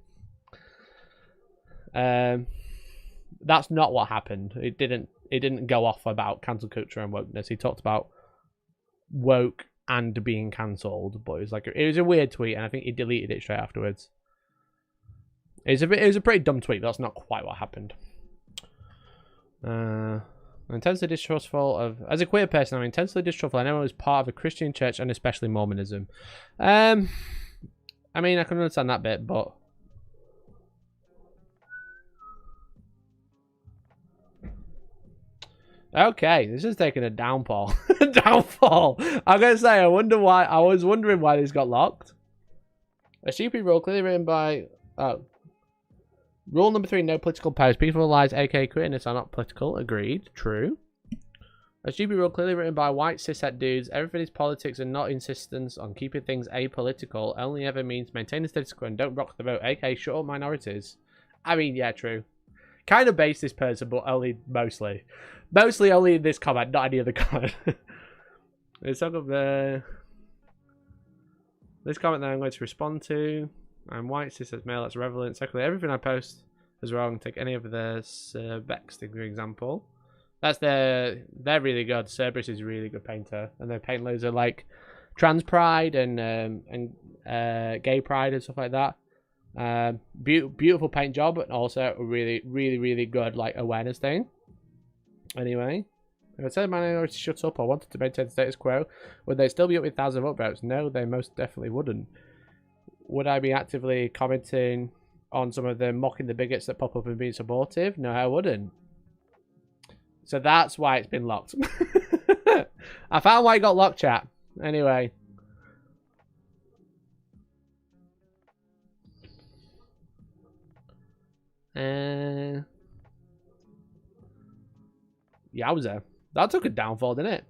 That's not what happened. It didn't go off about cancel culture and wokeness. He talked about woke and being cancelled, but it was a weird tweet, and I think he deleted it straight afterwards. It was a pretty dumb tweet, but that's not quite what happened. I'm intensely distrustful of... As a queer person, I'm intensely distrustful of anyone who's part of a Christian church, and especially Mormonism. I mean, I can understand that bit, but... Okay, this is taking a downfall. Downfall! I'm going to say, I was wondering why this got locked. A stupid rule clearly written by... Rule number 3, no political posts. Peaceful lies, aka queerness, are not political. Agreed. True. A stupid rule clearly written by white cishet dudes. Everything is politics and not insistence on keeping things apolitical. Only ever means maintain the status quo and don't rock the boat, aka shut up minorities. I mean, yeah, true. Kind of base this person, but only mostly. Mostly only in this comment, not any other comment. Let's talk of the... This comment that I'm going to respond to. I'm white, cis as male, that's relevant. Secondly, everything I post is wrong. Take any of the Cerberus, for example. They're really good. Cerberus is a really good painter, and they paint loads of like trans pride and gay pride and stuff like that. Beautiful paint job, and also a really good like awareness thing. Anyway, if I said minority shut up or wanted to maintain the status quo, would they still be up with thousands of upvotes? No, they most definitely wouldn't. Would I be actively commenting on some of them mocking the bigots that pop up and being supportive? No, I wouldn't. So that's why it's been locked. I found why it got locked, chat. Anyway. Yowza. That took a downfall, didn't it?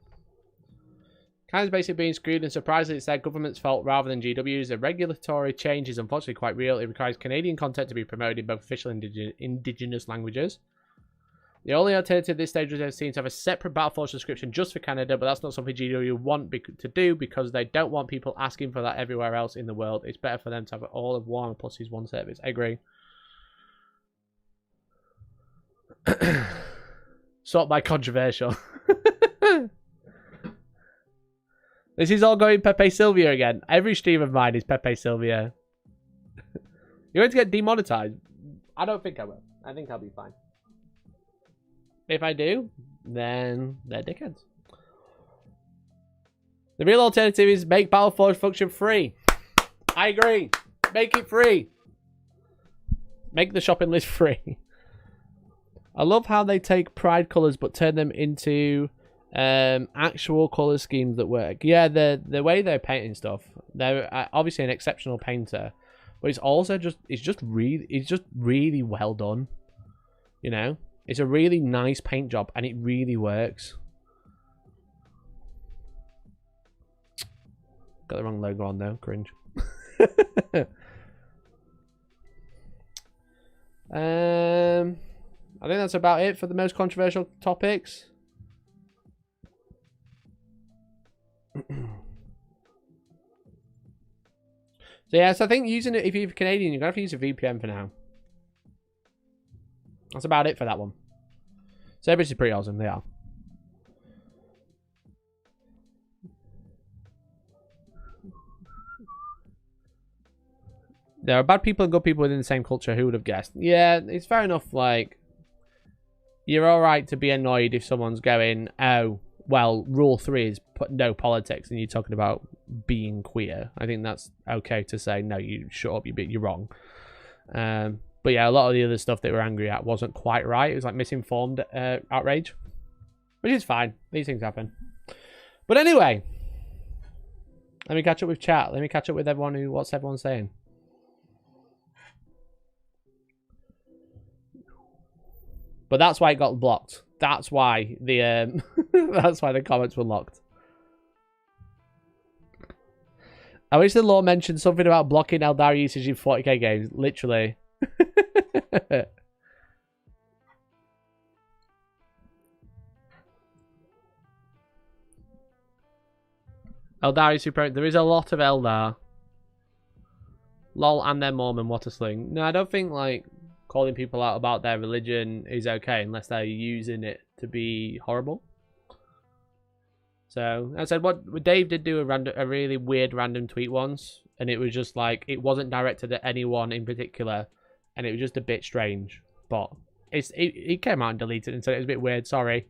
Kind of basically being screwed, and surprisingly it's their government's fault rather than GW's. The regulatory change is unfortunately quite real. It requires Canadian content to be promoted in both official and indigenous languages. The only alternative at this stage was seen to have a separate Battleforge subscription just for Canada, but that's not something GW want to do because they don't want people asking for that everywhere else in the world. It's better for them to have all of Warhammer plus his one service. I agree. Sort by controversial. This is all going Pepe Sylvia again. Every stream of mine is Pepe Sylvia. You're going to get demonetized. I don't think I will. I think I'll be fine. If I do, then they're dickheads. The real alternative is make Battleforge function free. I agree. Make it free. Make the shopping list free. I love how they take pride colours but turn them into actual colour schemes that work. Yeah, the way they're painting stuff. They're obviously an exceptional painter. But it's also it's just really well done. You know? It's a really nice paint job, and it really works. Got the wrong logo on though, cringe. I think that's about it for the most controversial topics. So yeah, so I think using it, if you're Canadian, you're going to have to use a VPN for now. That's about it for that one. Service is pretty awesome, they are. There are bad people and good people within the same culture. Who would have guessed? Yeah, it's fair enough, like, you're alright to be annoyed if someone's going, oh, well, rule 3 is no politics, and you're talking about being queer. I think that's okay to say, no, you shut up, you're wrong. But yeah, a lot of the other stuff they were angry at wasn't quite right. It was like misinformed outrage, which is fine. These things happen. But anyway, let me catch up with chat. Let me catch up with everyone what's everyone saying. But that's why it got blocked. That's why the that's why the comments were locked. I wish the law mentioned something about blocking Eldar usage in 40k games. Literally. Eldar is super. There is a lot of Eldar. Lol and their Mormon. What a sling. No, I don't think like calling people out about their religion is okay unless they're using it to be horrible. So I said, what Dave did do a really weird random tweet once, and it was just like it wasn't directed at anyone in particular, and it was just a bit strange. But it came out and deleted it and said it was a bit weird. Sorry,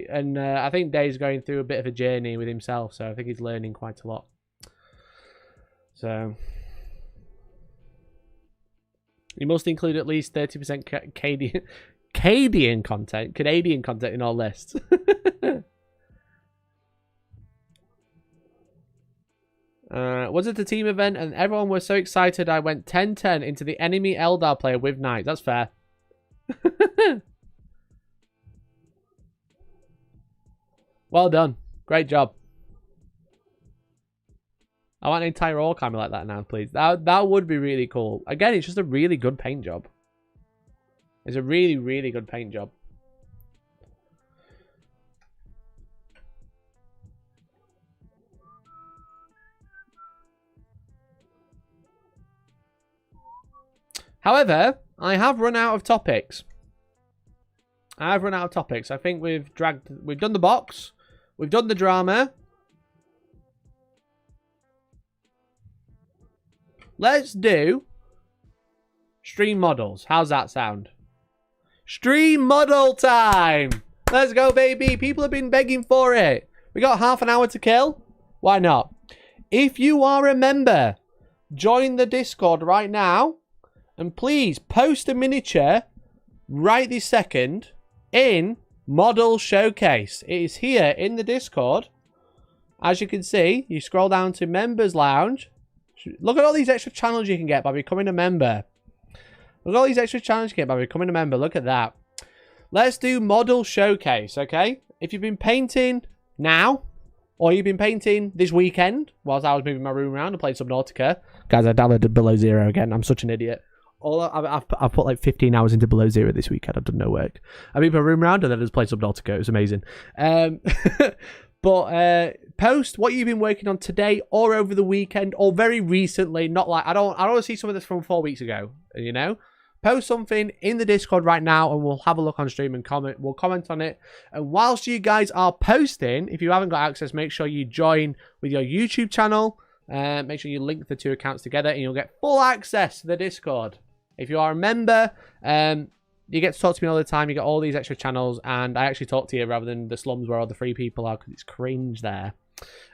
and I think Dave's going through a bit of a journey with himself, so I think he's learning quite a lot. So you must include at least 30% Canadian content in our list. Was it a team event and everyone was so excited I went 10-10 into the enemy Eldar player with knights. That's fair. Well done. Great job. I want an entire Wargaming like that now, please. That would be really cool. Again, it's just a really good paint job. It's a really, really good paint job. However, I have run out of topics. I think we've done the box. We've done the drama. Let's do stream models. How's that sound? Stream model time. Let's go, baby. People have been begging for it. We got half an hour to kill. Why not? If you are a member, join the Discord right now. And please post a miniature right this second in Model Showcase. It is here in the Discord. As you can see, you scroll down to Members Lounge. Look at all these extra channels you can get by becoming a member. Look at all these extra channels you can get by becoming a member. Look at that. Let's do Model Showcase, okay? If you've been painting now, or you've been painting this weekend, whilst I was moving my room around and playing Subnautica. Guys, I downloaded Below Zero again. I'm such an idiot. I've put like 15 hours into Below Zero this weekend. I've done no work. I moved my room around and then I just played Subnautica. It was amazing. But post what you've been working on today or over the weekend or very recently. Not like I don't want to see some of this from 4 weeks ago. You know, post something in the Discord right now and we'll have a look on stream and comment. We'll comment on it. And whilst you guys are posting, if you haven't got access, make sure you join with your YouTube channel. Make sure you link the two accounts together and you'll get full access to the Discord. If you are a member, you get to talk to me all the time. You get all these extra channels, and I actually talk to you rather than the slums where all the free people are, because it's cringe there.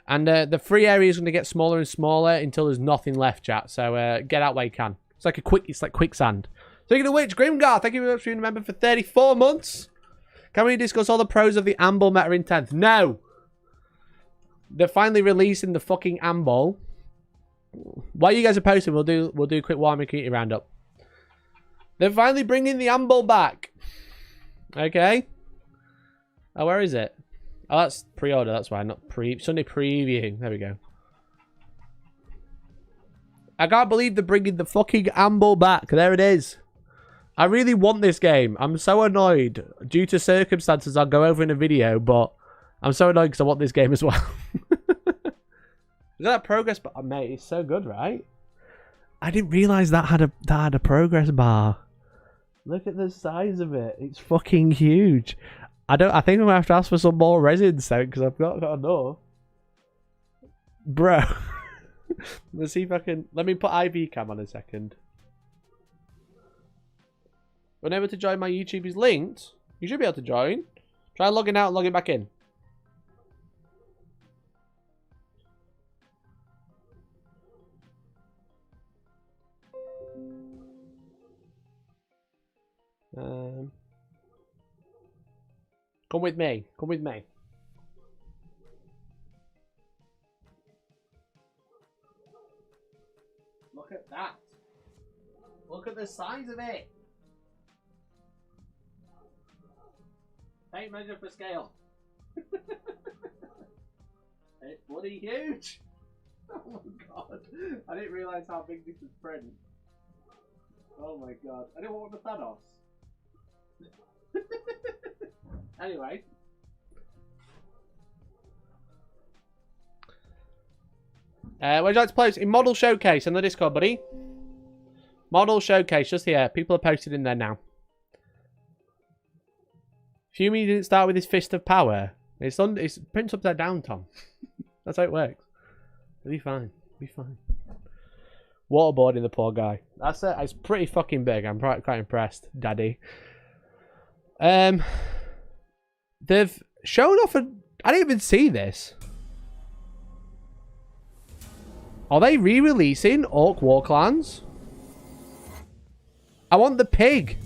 And the free area is going to get smaller and smaller until there's nothing left, chat. So get out where you can. It's like quicksand. Speaking of which, Grimgar, thank you very much for being a member for 34 months. Can we discuss all the pros of the Amble meta in 10th? No. They're finally releasing the fucking Amble. while you guys are posting, we'll do a quick Wargaming community roundup. They're finally bringing the Amble back. Okay. Oh, where is it? Oh, that's pre-order. That's why, not Sunday preview. There we go. I can't believe they're bringing the fucking Amble back. There it is. I really want this game. I'm so annoyed. Due to circumstances, I'll go over in a video, but I'm so annoyed because I want this game as well. Is that progress bar? Oh, mate, it's so good, right? I didn't realise that had a progress bar. Look at the size of it. It's fucking huge. I think I'm gonna have to ask for some more resin sound because I've not got enough. Bro. Let's see if I can. Let me put IV cam on a second. Unable to join my YouTube is linked. You should be able to join. Try logging out and logging back in. Come with me. Come with me. Look at that. Look at the size of it. Tape measure for scale. It's bloody huge. Oh my god. I didn't realise how big this was print. Oh my god. I didn't want the Thanos. Anyway. Where'd you like to post? In Model Showcase in the Discord, buddy. Model Showcase, just here. People are posted in there now. Fumi didn't start with his fist of power. It's prints upside down, Tom. That's how it works. It'll be fine. It'll be fine. Waterboarding the poor guy. That's it. It's pretty fucking big. I'm quite impressed, Daddy. They've shown off I didn't even see this. Are they re-releasing Orc War Clans? I want the pig.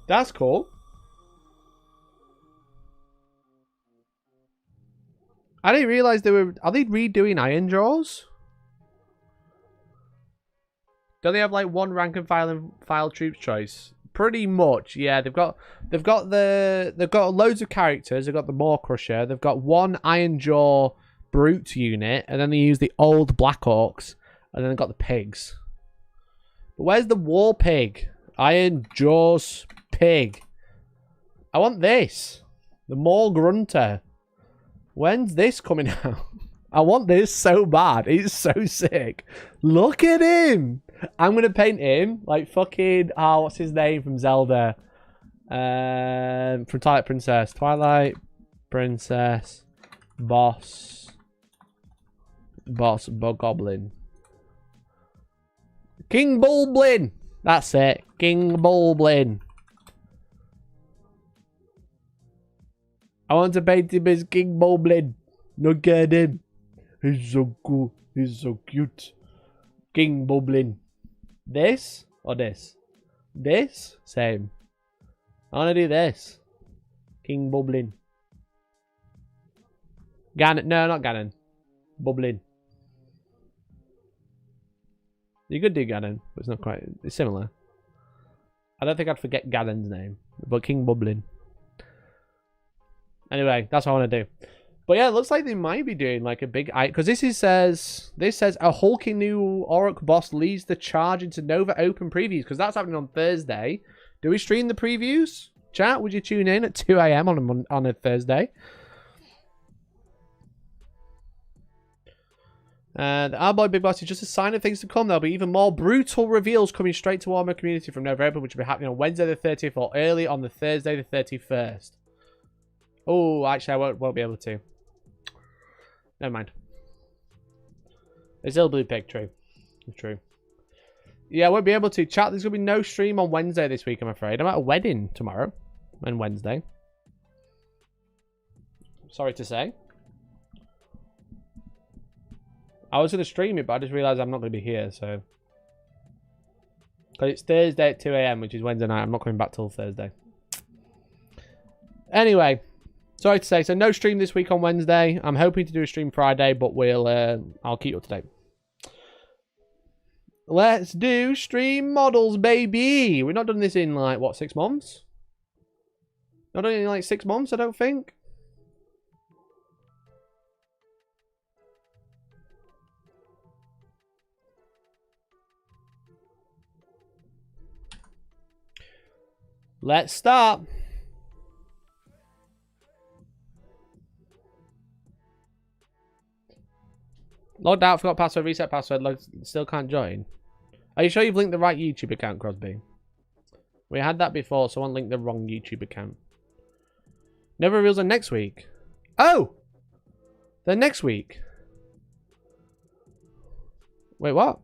That's cool. I didn't realize they were... Are they redoing Iron Jaws? Do they have like one rank and file troops choice? Pretty much, yeah. They've got loads of characters. They've got the Maw Crusher. They've got one Iron Jaw Brute unit, and then they use the old Black Orcs, and then they've got the pigs. But where's the War Pig? Iron Jaws Pig. I want this. The Maw Grunter. When's this coming out? I want this so bad. It's so sick. Look at him. I'm going to paint him like fucking... Oh, what's his name from Zelda? From Twilight Princess. Twilight Princess. Boss Goblin. King Bulblin. That's it. King Bulblin. I want to paint him as King Bulblin. Look at him. He's so cool. He's so cute. King Bulblin. This or this? This? Same. I want to do this. King Bulblin. Ganon. No, not Ganon. Bulblin. You could do Ganon, but it's not quite. It's similar. I don't think I'd forget Ganon's name, but King Bulblin. Anyway, that's what I want to do. But yeah, it looks like they might be doing like a big... Because this says a hulking new Orc boss leads the charge into Nova Open previews. Because that's happening on Thursday. Do we stream the previews? Chat, would you tune in at 2 AM on a Thursday? And our boy Big Boss is just a sign of things to come. There'll be even more brutal reveals coming straight to Warhammer Community from November, which will be happening on Wednesday the 30th or early on the Thursday the 31st. Oh, actually, I won't be able to. Never mind. It's still Blue Pig, true. True. Yeah, I won't be able to. Chat, there's going to be no stream on Wednesday this week, I'm afraid. I'm at a wedding tomorrow and Wednesday. Sorry to say. I was going to stream it, but I just realised I'm not going to be here, so... Because it's Thursday at 2 AM, which is Wednesday night. I'm not coming back till Thursday. Anyway, sorry to say. So no stream this week on Wednesday. I'm hoping to do a stream Friday, but I'll keep you up to date. Let's do stream models, baby. We've not done this in, like, what, 6 months? Not done it in, like, 6 months, I don't think. Let's start. Logged out, forgot password, reset password, still can't join. Are you sure you've linked the right YouTube account, Crosby? We had that before, someone linked the wrong YouTube account. Never reveals on next week. Oh! Then next week. Wait, what?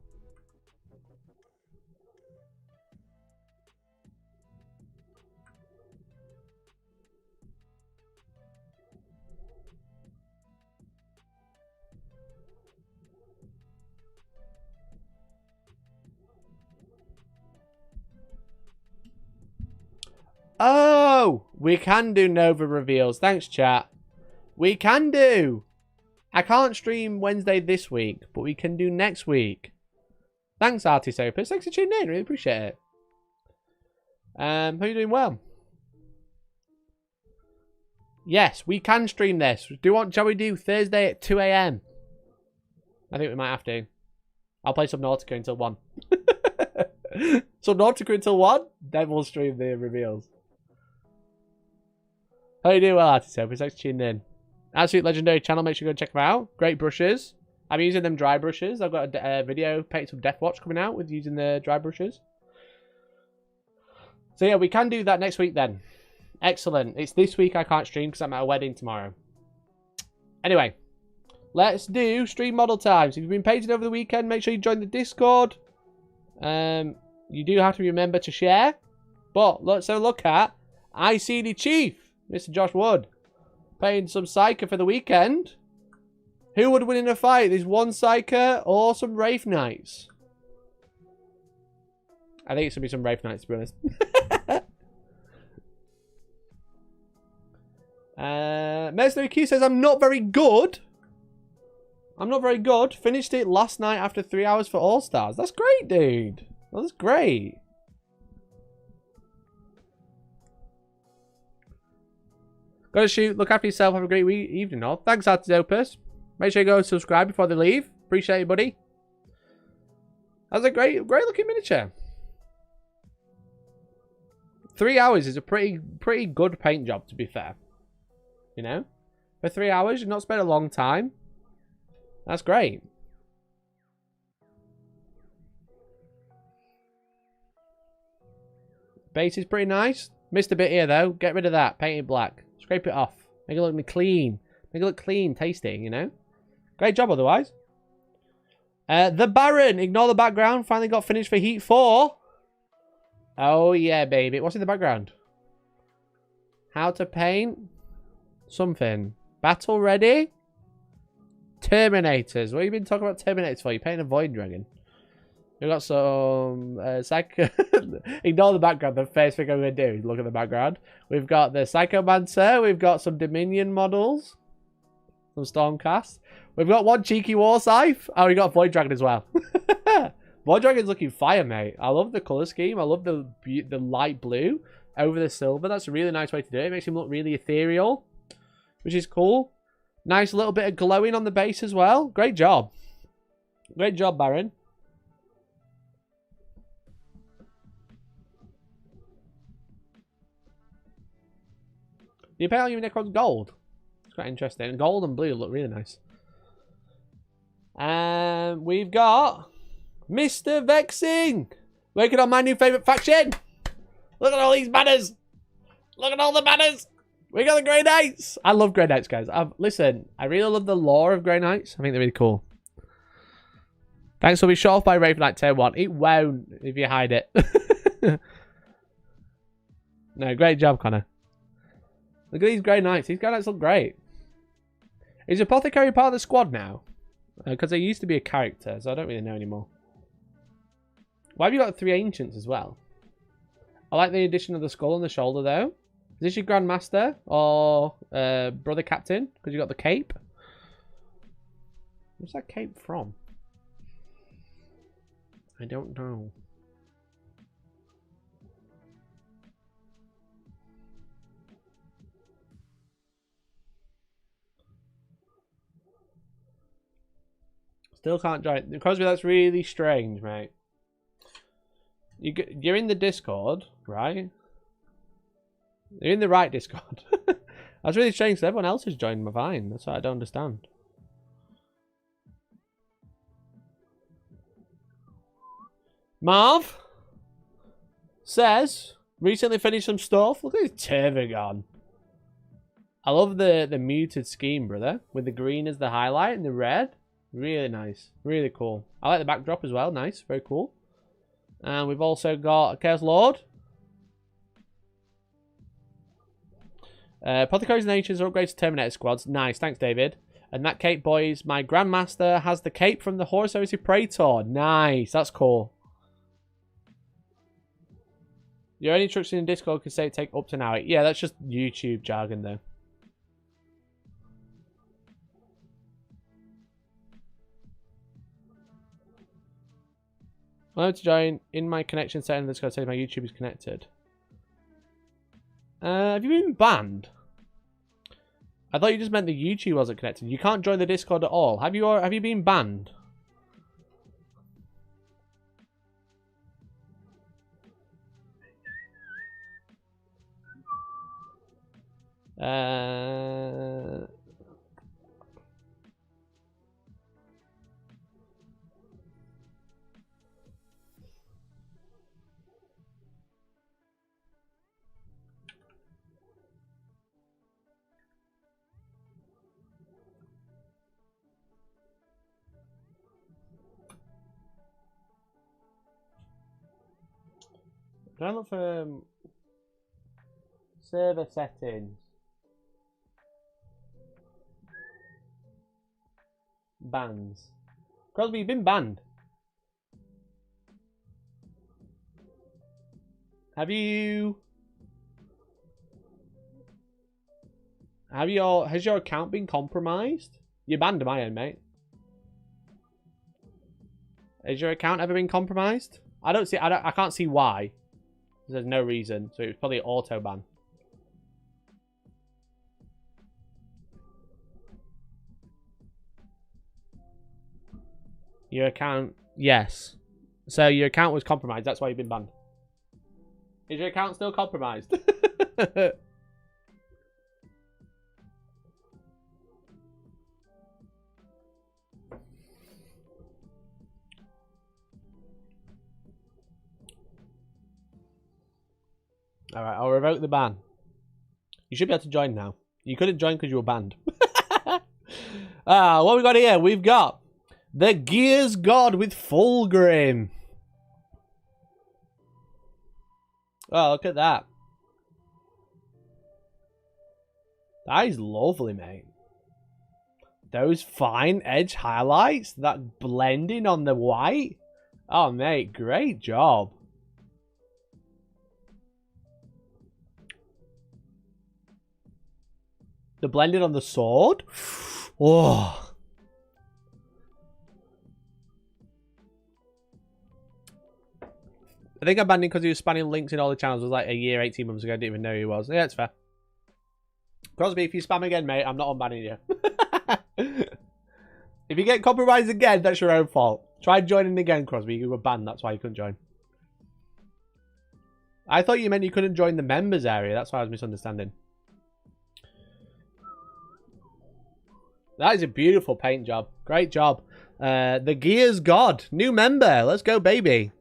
Oh, we can do Nova reveals. Thanks, chat. We can do. I can't stream Wednesday this week, but we can do next week. Thanks, Artist Opus. Thanks for tuning in. Really appreciate it. Hope you're doing well. Yes, we can stream this. Shall we do Thursday at 2 AM? I think we might have to. I'll play Subnautica until 1. Subnautica until 1? Then we'll stream the reveals. How you doing well, Artist Opus? Thanks for tuning in. Absolute legendary channel. Make sure you go check them out. Great brushes. I'm using them dry brushes. I've got a video, Paints of Death Watch, coming out with using the dry brushes. So yeah, we can do that next week then. Excellent. It's this week I can't stream because I'm at a wedding tomorrow. Anyway, let's do stream model times. If you've been painting over the weekend, make sure you join the Discord. You do have to remember to share. But let's have a look at ICD Chief, Mr. Josh Wood. Playing some Psyker for the weekend. Who would win in a fight? There's one Psyker or some Wraith Knights? I think it's going to be some Wraith Knights, to be honest. Mercenary Q says, I'm not very good. I'm not very good. Finished it last night after 3 hours for All-Stars. That's great, dude. That's great. Gotta shoot. Look after yourself. Have a great evening, all. Thanks, Artist Opus. Make sure you go and subscribe before they leave. Appreciate you, buddy. That's a great looking miniature. 3 hours is a pretty good paint job, to be fair. You know? For 3 hours, you've not spent a long time. That's great. Base is pretty nice. Missed a bit here, though. Get rid of that. Paint it black. Scrape it off. Make it look clean. Make it look clean, tasty, you know? Great job otherwise. The Baron. Ignore the background. Finally got finished for Heat 4. Oh, yeah, baby. What's in the background? How to paint something. Battle ready? Terminators. What have you been talking about Terminators for? You're painting a Void Dragon. We've got some ignore the background. The first thing I'm going to do is look at the background. We've got the Psychomancer. We've got some Dominion models. Some Stormcast. We've got one cheeky War Scythe. Oh, we got Void Dragon as well. Void Dragon's looking fire, mate. I love the colour scheme. I love the light blue over the silver. That's a really nice way to do it. It makes him look really ethereal, which is cool. Nice little bit of glowing on the base as well. Great job. Great job, Baron. You paint all your Necrons gold. It's quite interesting. Gold and blue look really nice. And we've got Mr. Vexing. Working on my new favourite faction. Look at all these banners. Look at all the banners. We got the Grey Knights. I love Grey Knights, guys. Listen, I really love the lore of Grey Knights. I think they're really cool. Thanks for being shot off by Raven Knight Tier 1. It won't if you hide it. No, great job, Connor. Look at these Grey Knights. These Grey Knights look great. Is Apothecary part of the squad now? Because they used to be a character, so I don't really know anymore. Why have you got 3 ancients as well? I like the addition of the skull on the shoulder, though. Is this your Grandmaster or Brother Captain? Because you got the cape. Where's that cape from? I don't know. Still can't join. Crosby, that's really strange, mate. You're in the Discord, right? You're in the right Discord. That's really strange because everyone else has joined my Vine. That's what I don't understand. Marv says, recently finished some stuff. Look at his Tervigon. I love the muted scheme, brother. With the green as the highlight and the red. Really nice. Really cool. I like the backdrop as well. Nice. Very cool. And we've also got Chaos Lord. Apothecaries and Ancients are upgrades to Terminator squads. Nice. Thanks, David. And that cape, boys. My Grandmaster has the cape from the Horus Heresy Praetor. Nice. That's cool. Your only instruction in Discord can say it take up to an hour. Yeah, that's just YouTube jargon, though. I want to join in my connection setting. Let's go say my YouTube is connected. Have you been banned? I thought you just meant the YouTube wasn't connected. You can't join the Discord at all. Have you been banned? Can I look for server settings? Bans. Crosby, you've been banned. Has your account been compromised? You're banned at my end, mate. Has your account ever been compromised? I can't see why. There's no reason, so it was probably auto ban. Your account, yes. So your account was compromised. That's why you've been banned. Is your account still compromised? Alright, I'll revoke the ban. You should be able to join now. You couldn't join because you were banned. What we got here? We've got the Gears God with Fulgrim. Oh, look at that. That is lovely, mate. Those fine edge highlights, that blending on the white. Oh, mate, great job. The blending on the sword. Oh. I think I banned him because he was spamming links in all the channels. It was like a year, 18 months ago. I didn't even know who he was. Yeah, it's fair. Crosby, if you spam again, mate, I'm not unbanning you. If you get compromised again, that's your own fault. Try joining again, Crosby. You were banned. That's why you couldn't join. I thought you meant you couldn't join the members area. That's why I was misunderstanding. That is a beautiful paint job. Great job. The Gears God. New member. Let's go, baby.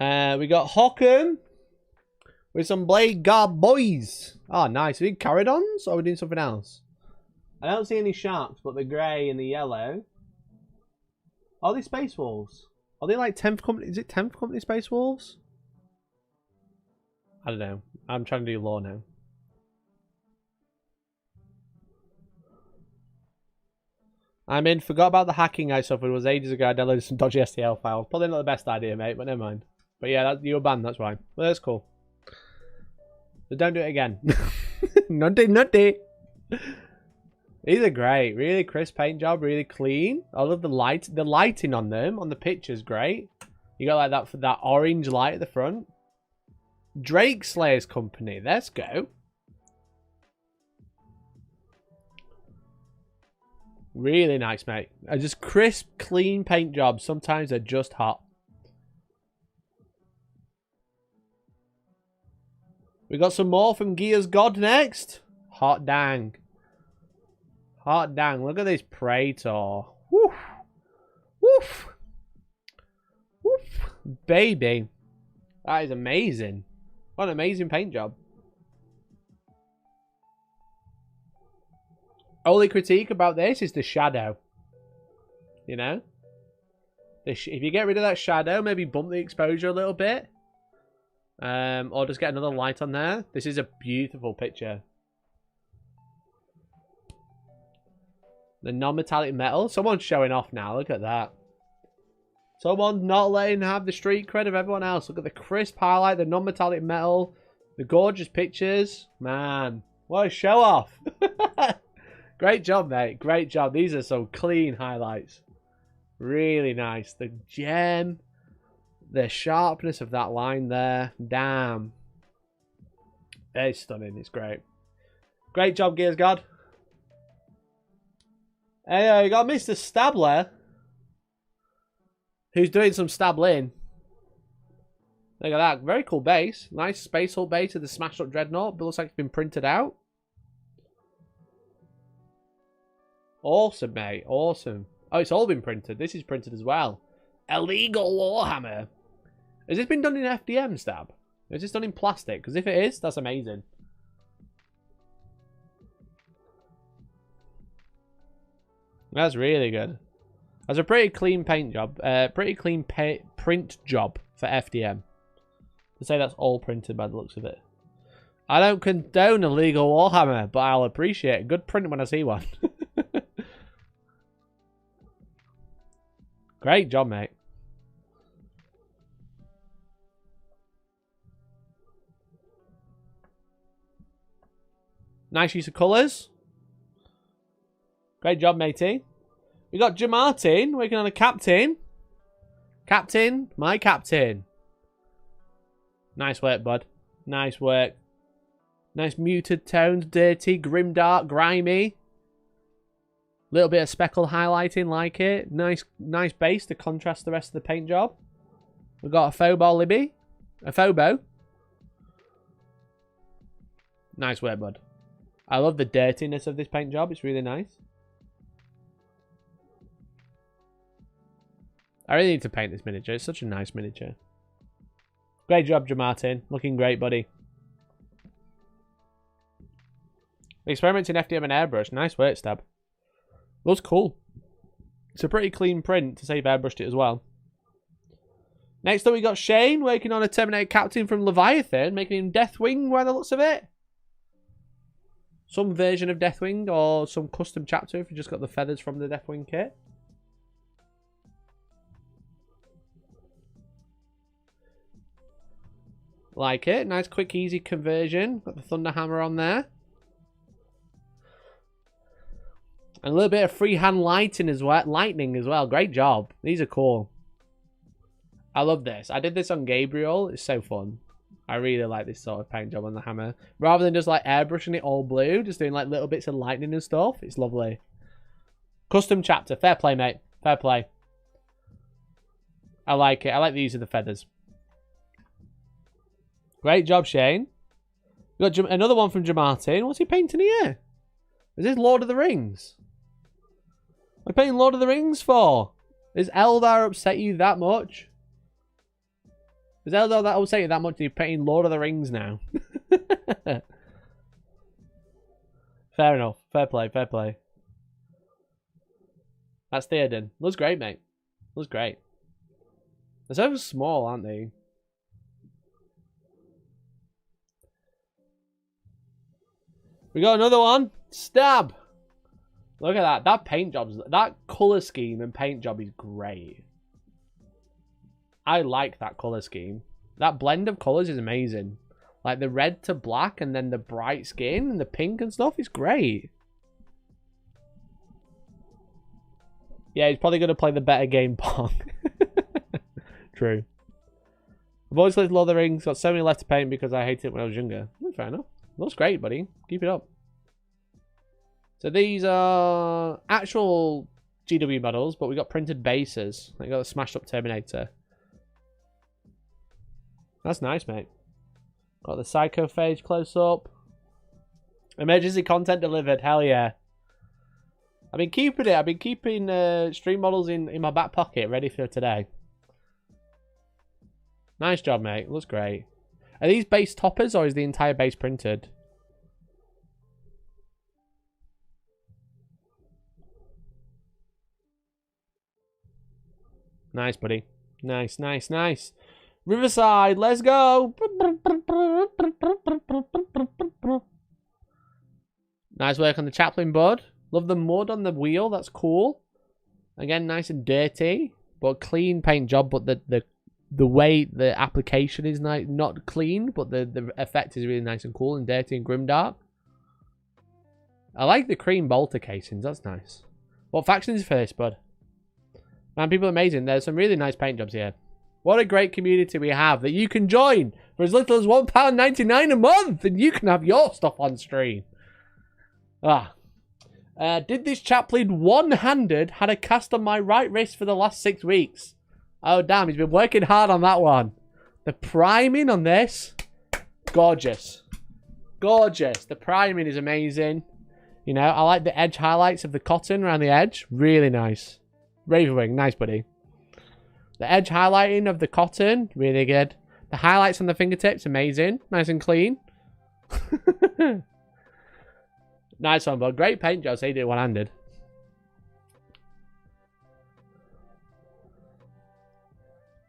We got Hockham with some Blade Guard boys. Oh, nice. Are we Caradons or are we doing something else? I don't see any sharks, but the grey and the yellow. Are they Space Wolves? Are they like 10th Company? Is it 10th Company Space Wolves? I don't know. I'm trying to do lore now. I'm in. Forgot about the hacking I suffered. It was ages ago. I downloaded some dodgy STL files. Probably not the best idea, mate, but never mind. But yeah, you were banned. That's why. Well, that's cool. So don't do it again. Nutty, nutty. These are great. Really crisp paint job. Really clean. I love the light. The lighting on them, on the picture's great. You got like that for that orange light at the front. Drake Slayer's company. Let's go. Really nice, mate. Just crisp, clean paint jobs. Sometimes they're just hot. We got some more from Gears God next. Hot dang. Hot dang. Look at this Praetor. Woof. Woof. Woof. Baby. That is amazing. What an amazing paint job. Only critique about this is the shadow. You know? If you get rid of that shadow, maybe bump the exposure a little bit. Or just get another light on there. This is a beautiful picture. The non-metallic metal. Someone's showing off now. Look at that. Someone's not letting have the street cred of everyone else. Look at the crisp highlight, the non-metallic metal, the gorgeous pictures. Man, what a show off. Great job, mate. Great job. These are some clean highlights. Really nice. The gem. The sharpness of that line there. Damn. It's stunning. It's great. Great job, Gears God. Hey, you got Mr. Stabler, who's doing some stabling. Look at that. Very cool base. Nice Space Hulk base of the smashed up Dreadnought. But looks like it's been printed out. Awesome, mate. Awesome. Oh, it's all been printed. This is printed as well. Illegal Warhammer. Has this been done in FDM, Stab? Or is this done in plastic? Because if it is, that's amazing. That's really good. That's a pretty clean paint job. Pretty clean print job for FDM. To say that's all printed by the looks of it. I don't condone illegal Warhammer, but I'll appreciate a good print when I see one. Great job, mate. Nice use of colours. Great job, matey. We got Jamartin working on a captain. Captain, my captain. Nice work, bud. Nice work. Nice muted tones, dirty, grimdark, grimy. Little bit of speckle highlighting, like it. Nice base to contrast the rest of the paint job. We've got a Phobo Libby. A Phobo. Nice work, bud. I love the dirtiness of this paint job. It's really nice. I really need to paint this miniature. It's such a nice miniature. Great job, Jamartin. Looking great, buddy. Experimenting FDM and airbrush. Nice work, Stab. Looks cool. It's a pretty clean print to say you've airbrushed it as well. Next up, we got Shane working on a Terminator captain from Leviathan, making him Deathwing by the looks of it. Some version of Deathwing or some custom chapter if you just got the feathers from the Deathwing kit. Like it. Nice, quick, easy conversion. Got the Thunder Hammer on there. And a little bit of freehand lightning as well. Great job. These are cool. I love this. I did this on Gabriel. It's so fun. I really like this sort of paint job on the hammer. Rather than just like airbrushing it all blue, just doing like little bits of lightning and stuff. It's lovely. Custom chapter. Fair play, mate. Fair play. I like it. I like the use of the feathers. Great job, Shane. We got another one from Jamartin. What's he painting here? Is this Lord of the Rings? What are you painting Lord of the Rings for? Is Eldar upset you that much? Is Eldar that upset you that much that you're painting Lord of the Rings now? Fair enough. Fair play, fair play. That's Theoden. Looks great, mate. Looks great. They're so small, aren't they? We got another one. Stab. Look at that. That paint job, that color scheme and paint job is great. I like that color scheme. That blend of colors is amazing. Like the red to black and then the bright skin and the pink and stuff is great. Yeah, he's probably going to play the better game Pong. True. I've always lived Lord of the Rings. Got so many left to paint because I hated it when I was younger. Fair enough. Looks great, buddy. Keep it up. So these are actual GW models, but we got printed bases. They got a smashed up Terminator. That's nice, mate. Got the Psychophage close up. Emergency content delivered. Hell yeah. I've been keeping it. I've been keeping stream models in my back pocket ready for today. Nice job, mate. Looks great. Are these base toppers or is the entire base printed? Nice, buddy. Nice, nice, nice. Riverside, let's go. Nice work on the chaplain, bud. Love the mud on the wheel. That's cool. Again, nice and dirty, but clean paint job. But the way the application is not clean, but the effect is really nice and cool and dirty and grimdark. I like the cream bolter casings. That's nice. What faction is first, bud? Man, people are amazing. There's some really nice paint jobs here. What a great community we have that you can join for as little as £1.99 a month, and you can have your stuff on stream. Did this chap lead one-handed? Had a cast on my right wrist for the last 6 weeks. Oh, damn. He's been working hard on that one. The priming on this, gorgeous. Gorgeous. The priming is amazing. You know, I like the edge highlights of the cotton around the edge. Really nice. Ravenwing, nice, buddy. The edge highlighting of the cotton, really good. The highlights on the fingertips, amazing. Nice and clean. Nice one, bud. Great paint job. So he did it one-handed.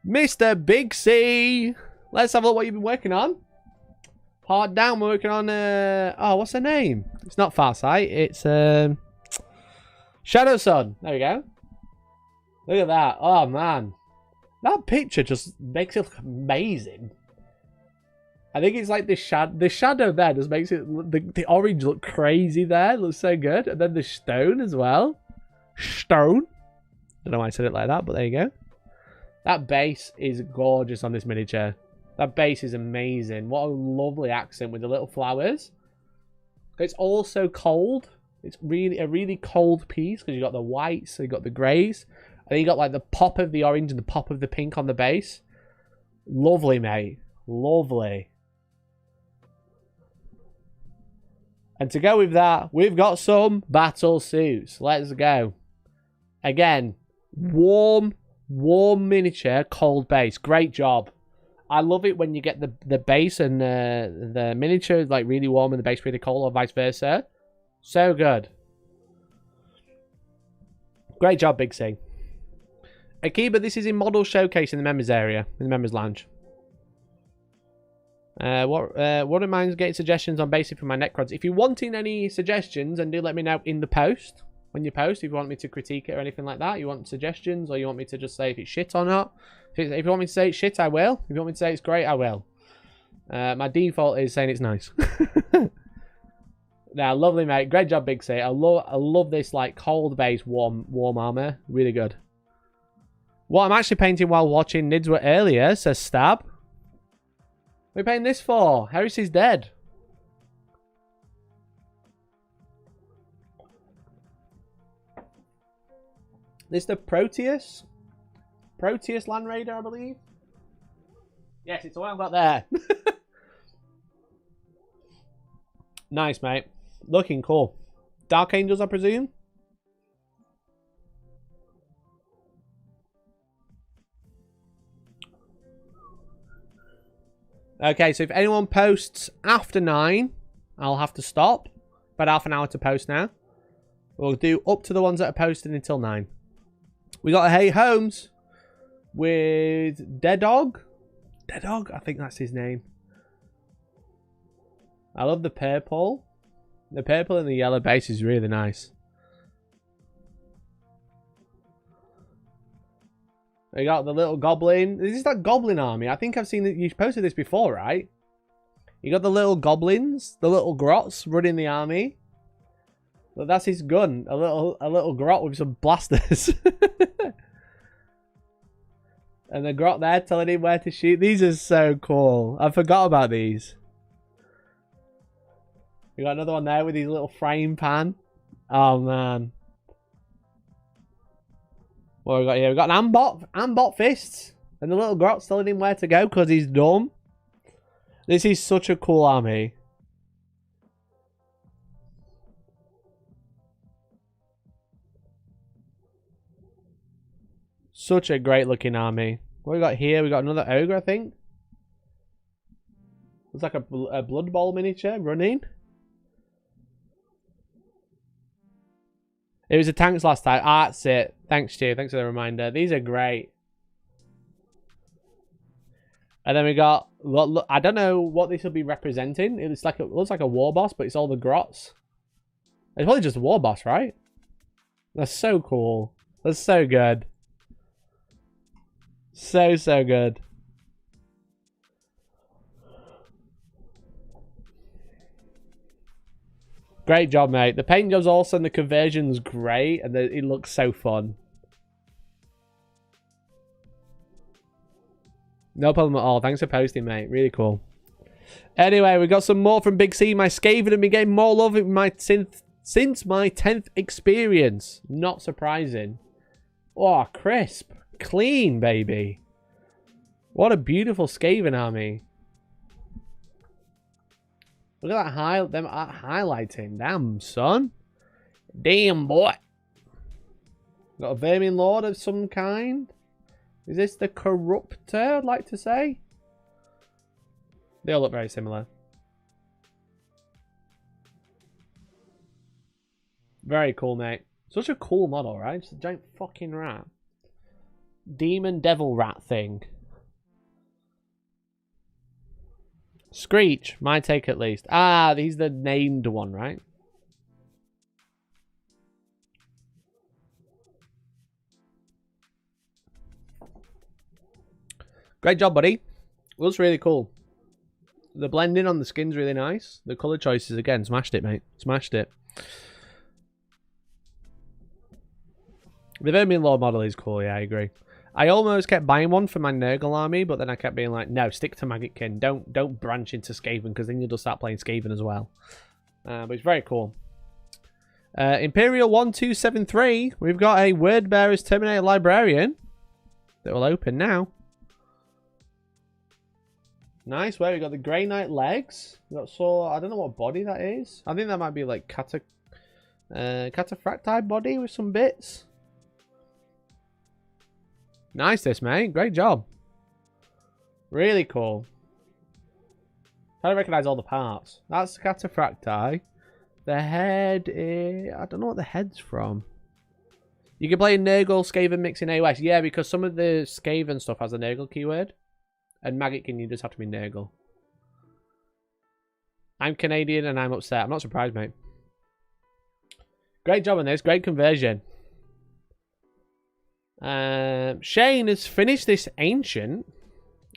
Mr. Big C. Let's have a look what you've been working on. Hard down, we're working on, oh, what's her name? It's not Farsight, it's, Shadow Sun. There we go. Look at that. Oh, man. That picture just makes it look amazing. I think it's like the shadow there just makes it, the orange look crazy there. It looks so good. And then the stone as well. Stone. Don't know why I said it like that, but there you go. That base is gorgeous on this miniature. That base is amazing. What a lovely accent with the little flowers. It's also cold. It's really a really cold piece because you got the whites, so you got the greys, and then you got like the pop of the orange and the pop of the pink on the base. Lovely, mate. Lovely. And to go with that, we've got some battle suits. Let's go. Again, warm miniature, cold base. Great job. I love it when you get the base and the miniature like really warm and the base really cold, or vice versa. So good. Great job, Big C. Akiba, this is in model showcase in the members area, in the members lounge. What reminds getting suggestions on basic for my Necrons. If you're wanting any suggestions, and do let me know in the post. When you post, if you want me to critique it or anything like that, you want suggestions, or you want me to just say if it's shit or not. If you want me to say it's shit, I will. If you want me to say it's great, I will. My default is saying it's nice. Now, lovely, mate. Great job, Big C. I love this like cold base warm armor. Really good. What I'm actually painting while watching Nidsworth earlier, says Stab. What are we painting this for? Heresy's dead. This is the Proteus? Proteus Land Raider, I believe. Yes, it's the one I've got there. Nice, mate. Looking cool. Dark Angels, I presume? Okay, so if anyone posts after 9, I'll have to stop. About half an hour to post now. We'll do up to the ones that are posted until 9. We got a Hey Holmes with Dead Dog. Dead Dog? I think that's his name. I love the purple. The purple and the yellow base is really nice. We got the little goblin. This is that goblin army. I think I've seen that. You posted this before, right? You got the little goblins, the little grots running the army. But that's his gun. A little grot with some blasters. And the grot there telling him where to shoot. These are so cool. I forgot about these. We got another one there with his little frying pan. Oh, man. What we got here? We got an Ambot fists. And the little grot's telling him where to go because he's dumb. This is such a cool army. Such a great looking army. What we got here? We got another ogre, I think. Looks like a Blood Bowl miniature running. It was the tanks last time. Ah, that's it. Thanks, Stu. Thanks for the reminder. These are great. And then we got... Look, I don't know what this will be representing. It looks like a war boss, but it's all the grots. It's probably just a war boss, right? That's so cool. That's so good. So, so good. Great job, mate. The paint job's awesome. The conversion's great. And it looks so fun. No problem at all. Thanks for posting, mate. Really cool. Anyway, we got some more from Big C. My Skaven have been getting more love in my since my 10th experience. Not surprising. Oh, crisp. Clean, baby. What a beautiful Skaven army. Look at that them highlighting. Damn, son. Damn, boy. Got a Vermin Lord of some kind. Is this the Corruptor, I'd like to say? They all look very similar. Very cool, mate. Such a cool model, right? Just a giant fucking rat. Demon devil rat thing. Screech, my take at least. Ah, he's the named one, right? Great job, buddy. Looks really cool. The blending on the skin's really nice. The colour choices, again, smashed it, mate. Smashed it. The Vermin Lord model is cool, yeah, I agree. I almost kept buying one for my Nurgle army, but then I kept being like, no, stick to Maggotkin. Don't branch into Skaven, because then you'll just start playing Skaven as well. But it's very cool. Imperial 1273. We've got a Wordbearer's Terminator Librarian that will open now. Nice. Where we got the Grey Knight legs. We got I don't know what body that is. I think that might be like cataphracti body with some bits. Nice, this, mate. Great job. Really cool. I don't recognize all the parts. That's cataphracti. The head is... I don't know what the head's from. You can play Nurgle, Skaven mix in AOS. Yeah, because some of the Skaven stuff has a Nurgle keyword. And Maggotkin, you just have to be Nurgle. I'm Canadian and I'm upset. I'm not surprised, mate. Great job on this. Great conversion. Shane has finished this Ancient.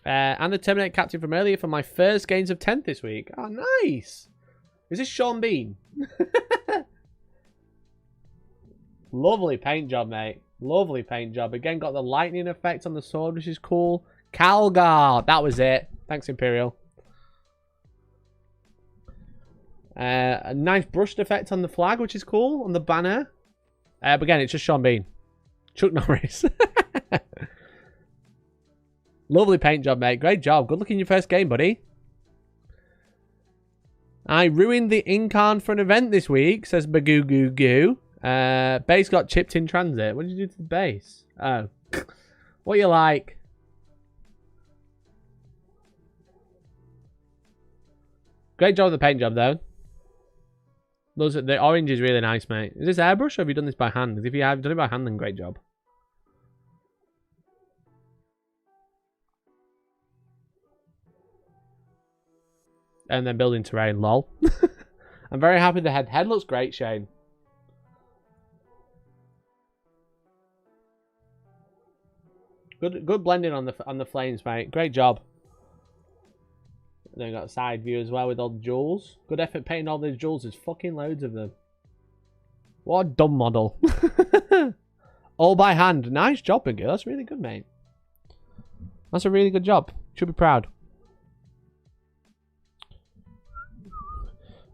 And the Terminator Captain from earlier for my first games of 10th this week. Oh, nice. Is this Sean Bean? Lovely paint job, mate. Lovely paint job. Again, got the lightning effect on the sword, which is cool. Calgar. That was it. Thanks, Imperial. A nice brushed effect on the flag, which is cool. On the banner. But again, it's just Sean Bean. Chuck Norris. Lovely paint job, mate. Great job. Good luck in your first game, buddy. I ruined the Incarn for an event this week, says Bagoo Goo Goo. Base got chipped in transit. What did you do to the base? Oh. What you like? Great job with the paint job, though. The orange is really nice, mate. Is this airbrush or have you done this by hand? If you have done it by hand, then great job. And then building terrain, lol. I'm very happy the head. Head looks great, Shane. Good blending on the flames, mate. Great job. And then we got a side view as well with all the jewels. Good effort painting all those jewels. There's fucking loads of them. What a dumb model. All by hand. Nice job, Big Girl. That's really good, mate. That's a really good job. Should be proud.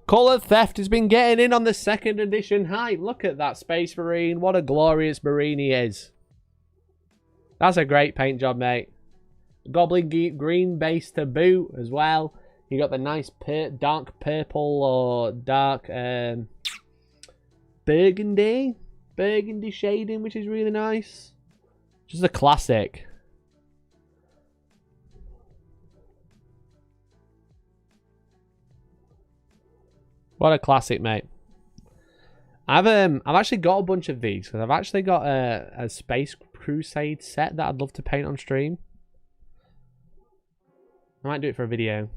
Colour Theft has been getting in on the 2nd edition hype. Look at that Space Marine. What a glorious Marine he is. That's a great paint job, mate. Goblin green base to boot as well. You got the nice dark purple or dark burgundy shading, which is really nice. Just a classic. What a classic, mate. I've actually got a bunch of these because I've actually got a Space Crusade set that I'd love to paint on stream. I might do it for a video.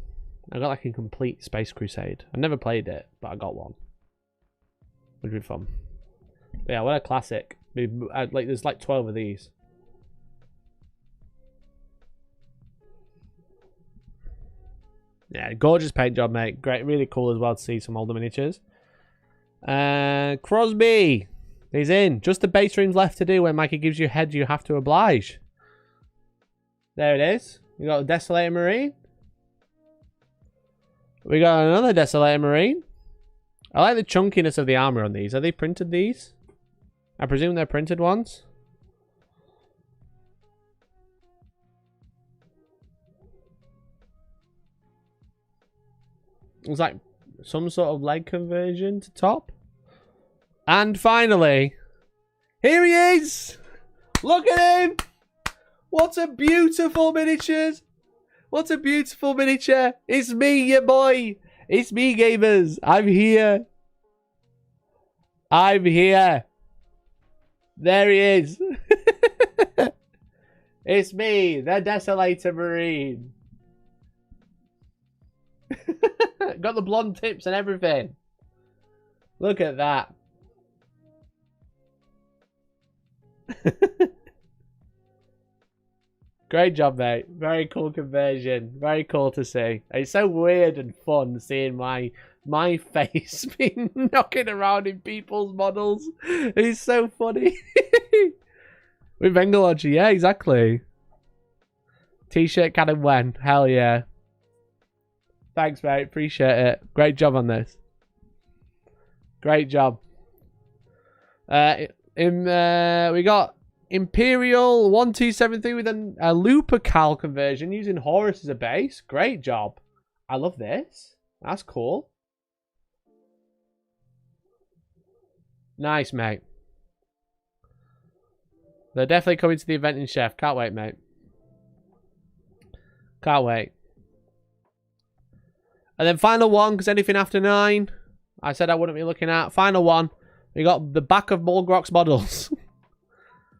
I got like a complete Space Crusade. I've never played it, but I got one. Would be fun. But yeah, what a classic. Like there's like 12 of these. Yeah, gorgeous paint job, mate. Great, really cool as well to see some older miniatures. Crosby, he's in. Just the base rooms left to do. When Mikey gives you heads, you have to oblige. There it is. We got a Desolator Marine. We got another Desolator Marine. I like the chunkiness of the armor on these. Are they printed these? I presume they're printed ones. It's like some sort of leg conversion to top. And finally, here he is! Look at him! What a beautiful miniature! What a beautiful miniature! It's me, your boy! It's me, gamers! I'm here! I'm here! There he is! It's me, the Desolator Marine! Got the blonde tips and everything. Look at that. Great job, mate. Very cool conversion. Very cool to see. It's so weird and fun seeing my face being knocking around in people's models. It's so funny. With Vengalogy, yeah, exactly. T-shirt can and when. Hell yeah. Thanks, mate. Appreciate it. Great job on this. Great job. We got Imperial 1273 with a Lupercal conversion using Horus as a base. Great job. I love this. That's cool. Nice, mate. They're definitely coming to the event in Chef. Can't wait, mate. Can't wait. And then final one, because anything after 9, I said I wouldn't be looking at. Final one. We got the back of Morgrok's models.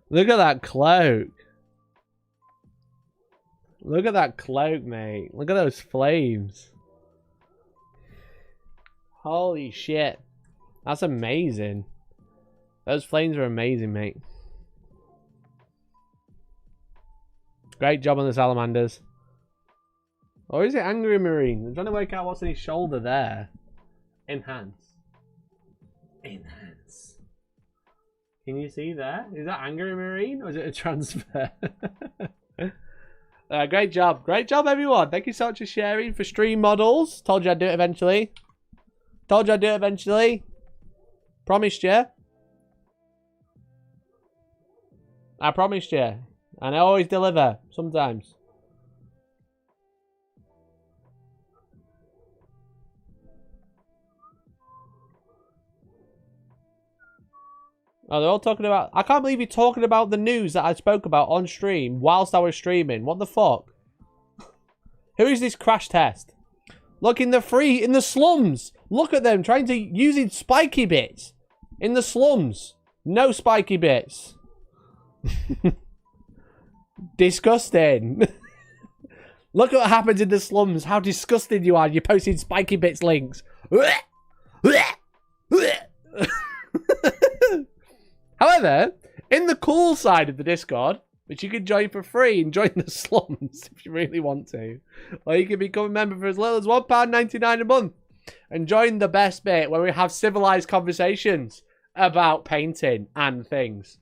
Look at that cloak. Look at that cloak, mate. Look at those flames. Holy shit. That's amazing. Those flames are amazing, mate. Great job on the salamanders. Or is it Angry Marine? I'm trying to work out what's on his shoulder there. Enhance. Enhance. Can you see there? Is that Angry Marine or is it a transfer? Great job. Great job, everyone. Thank you so much for sharing for stream models. Told you I'd do it eventually. Told you I'd do it eventually. Promised you. I promised you. And I always deliver. Sometimes. Oh, they're all talking about... I can't believe you're talking about the news that I spoke about on stream whilst I was streaming. What the fuck? Who is this crash test? Look, in the slums. Look at them trying to using spiky bits. In the slums. No spiky bits. Disgusting. Look at what happens in the slums. How disgusting you are. You're posting spiky bits links. However, in the cool side of the Discord, which you can join for free and join the slums if you really want to. Or you can become a member for as little as £1.99 a month and join the best bit where we have civilized conversations about painting and things.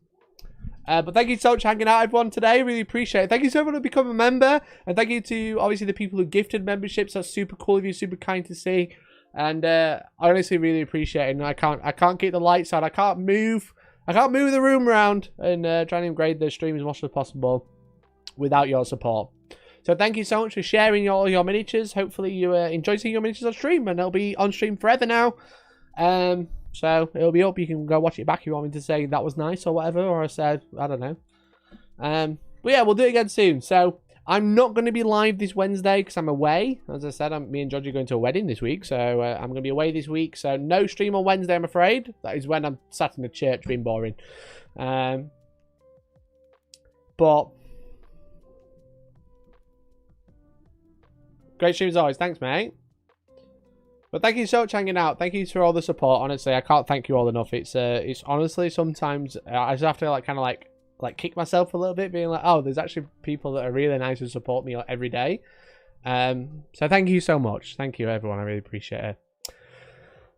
But thank you so much for hanging out, everyone, today. Really appreciate it. Thank you to everyone who become a member. And thank you to, obviously, the people who gifted memberships. That's super cool of you, super kind to see. And I honestly really appreciate it. And I can't keep the lights on. I can't move the room around and try and upgrade the stream as much as possible without your support. So thank you so much for sharing all your miniatures. Hopefully you enjoy seeing your miniatures on stream. And they'll be on stream forever now. So it'll be up. You can go watch it back if you want me to say that was nice or whatever. Or I said, I don't know. But yeah, we'll do it again soon. So I'm not going to be live this Wednesday because I'm away. As I said, me and George are going to a wedding this week. So I'm going to be away this week. So no stream on Wednesday, I'm afraid. That is when I'm sat in the church being boring. But great stream as always. Thanks, mate. But thank you so much for hanging out. Thank you for all the support. Honestly, I can't thank you all enough. It's honestly sometimes I just have to kind of kick myself a little bit, being like, oh, there's actually people that are really nice and support me every day. So thank you so much. Thank you, everyone. I really appreciate it.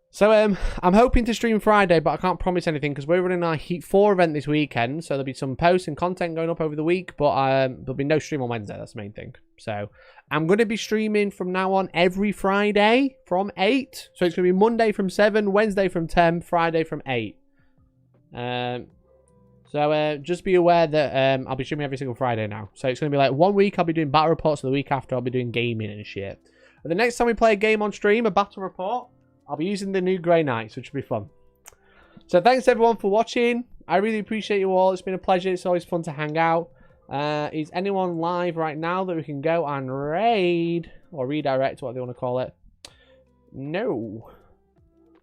So I'm hoping to stream Friday, but I can't promise anything because we're running our Heat 4 event this weekend. So there'll be some posts and content going up over the week, but there'll be no stream on Wednesday. That's the main thing. So I'm going to be streaming from now on every Friday from 8. So it's going to be Monday from 7, Wednesday from 10, Friday from 8. So just be aware that I'll be streaming every single Friday now. So it's going to be like 1 week I'll be doing battle reports, and the week after I'll be doing gaming and shit. But the next time we play a game on stream, a battle report, I'll be using the new Grey Knights, which will be fun. So thanks everyone for watching. I really appreciate you all. It's been a pleasure. It's always fun to hang out. Is anyone live right now that we can go and raid or redirect, what they want to call it? No.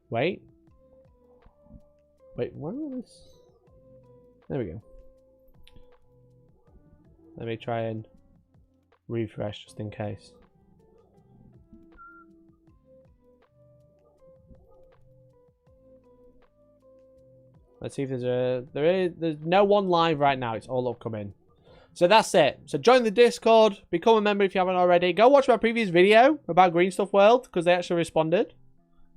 Wait, what is this? There we go. Let me try and refresh just in case. Let's see if there's no one live right now. It's all upcoming. So that's it. So join the Discord, become a member if you haven't already. Go watch my previous video about Green Stuff World because they actually responded.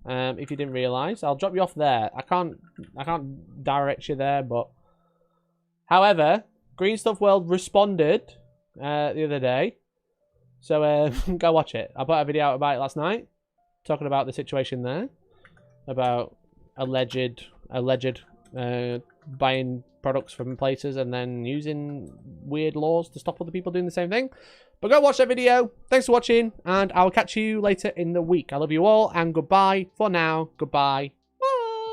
If you didn't realise, I'll drop you off there. I can't direct you there, but however, Green Stuff World responded the other day. So go watch it. I put a video out about it last night, talking about the situation there, about alleged buying products from places and then using weird laws to stop other people doing the same thing. But go watch that video. Thanks for watching, and I'll catch you later in the week. I love you all, and goodbye for now. Goodbye.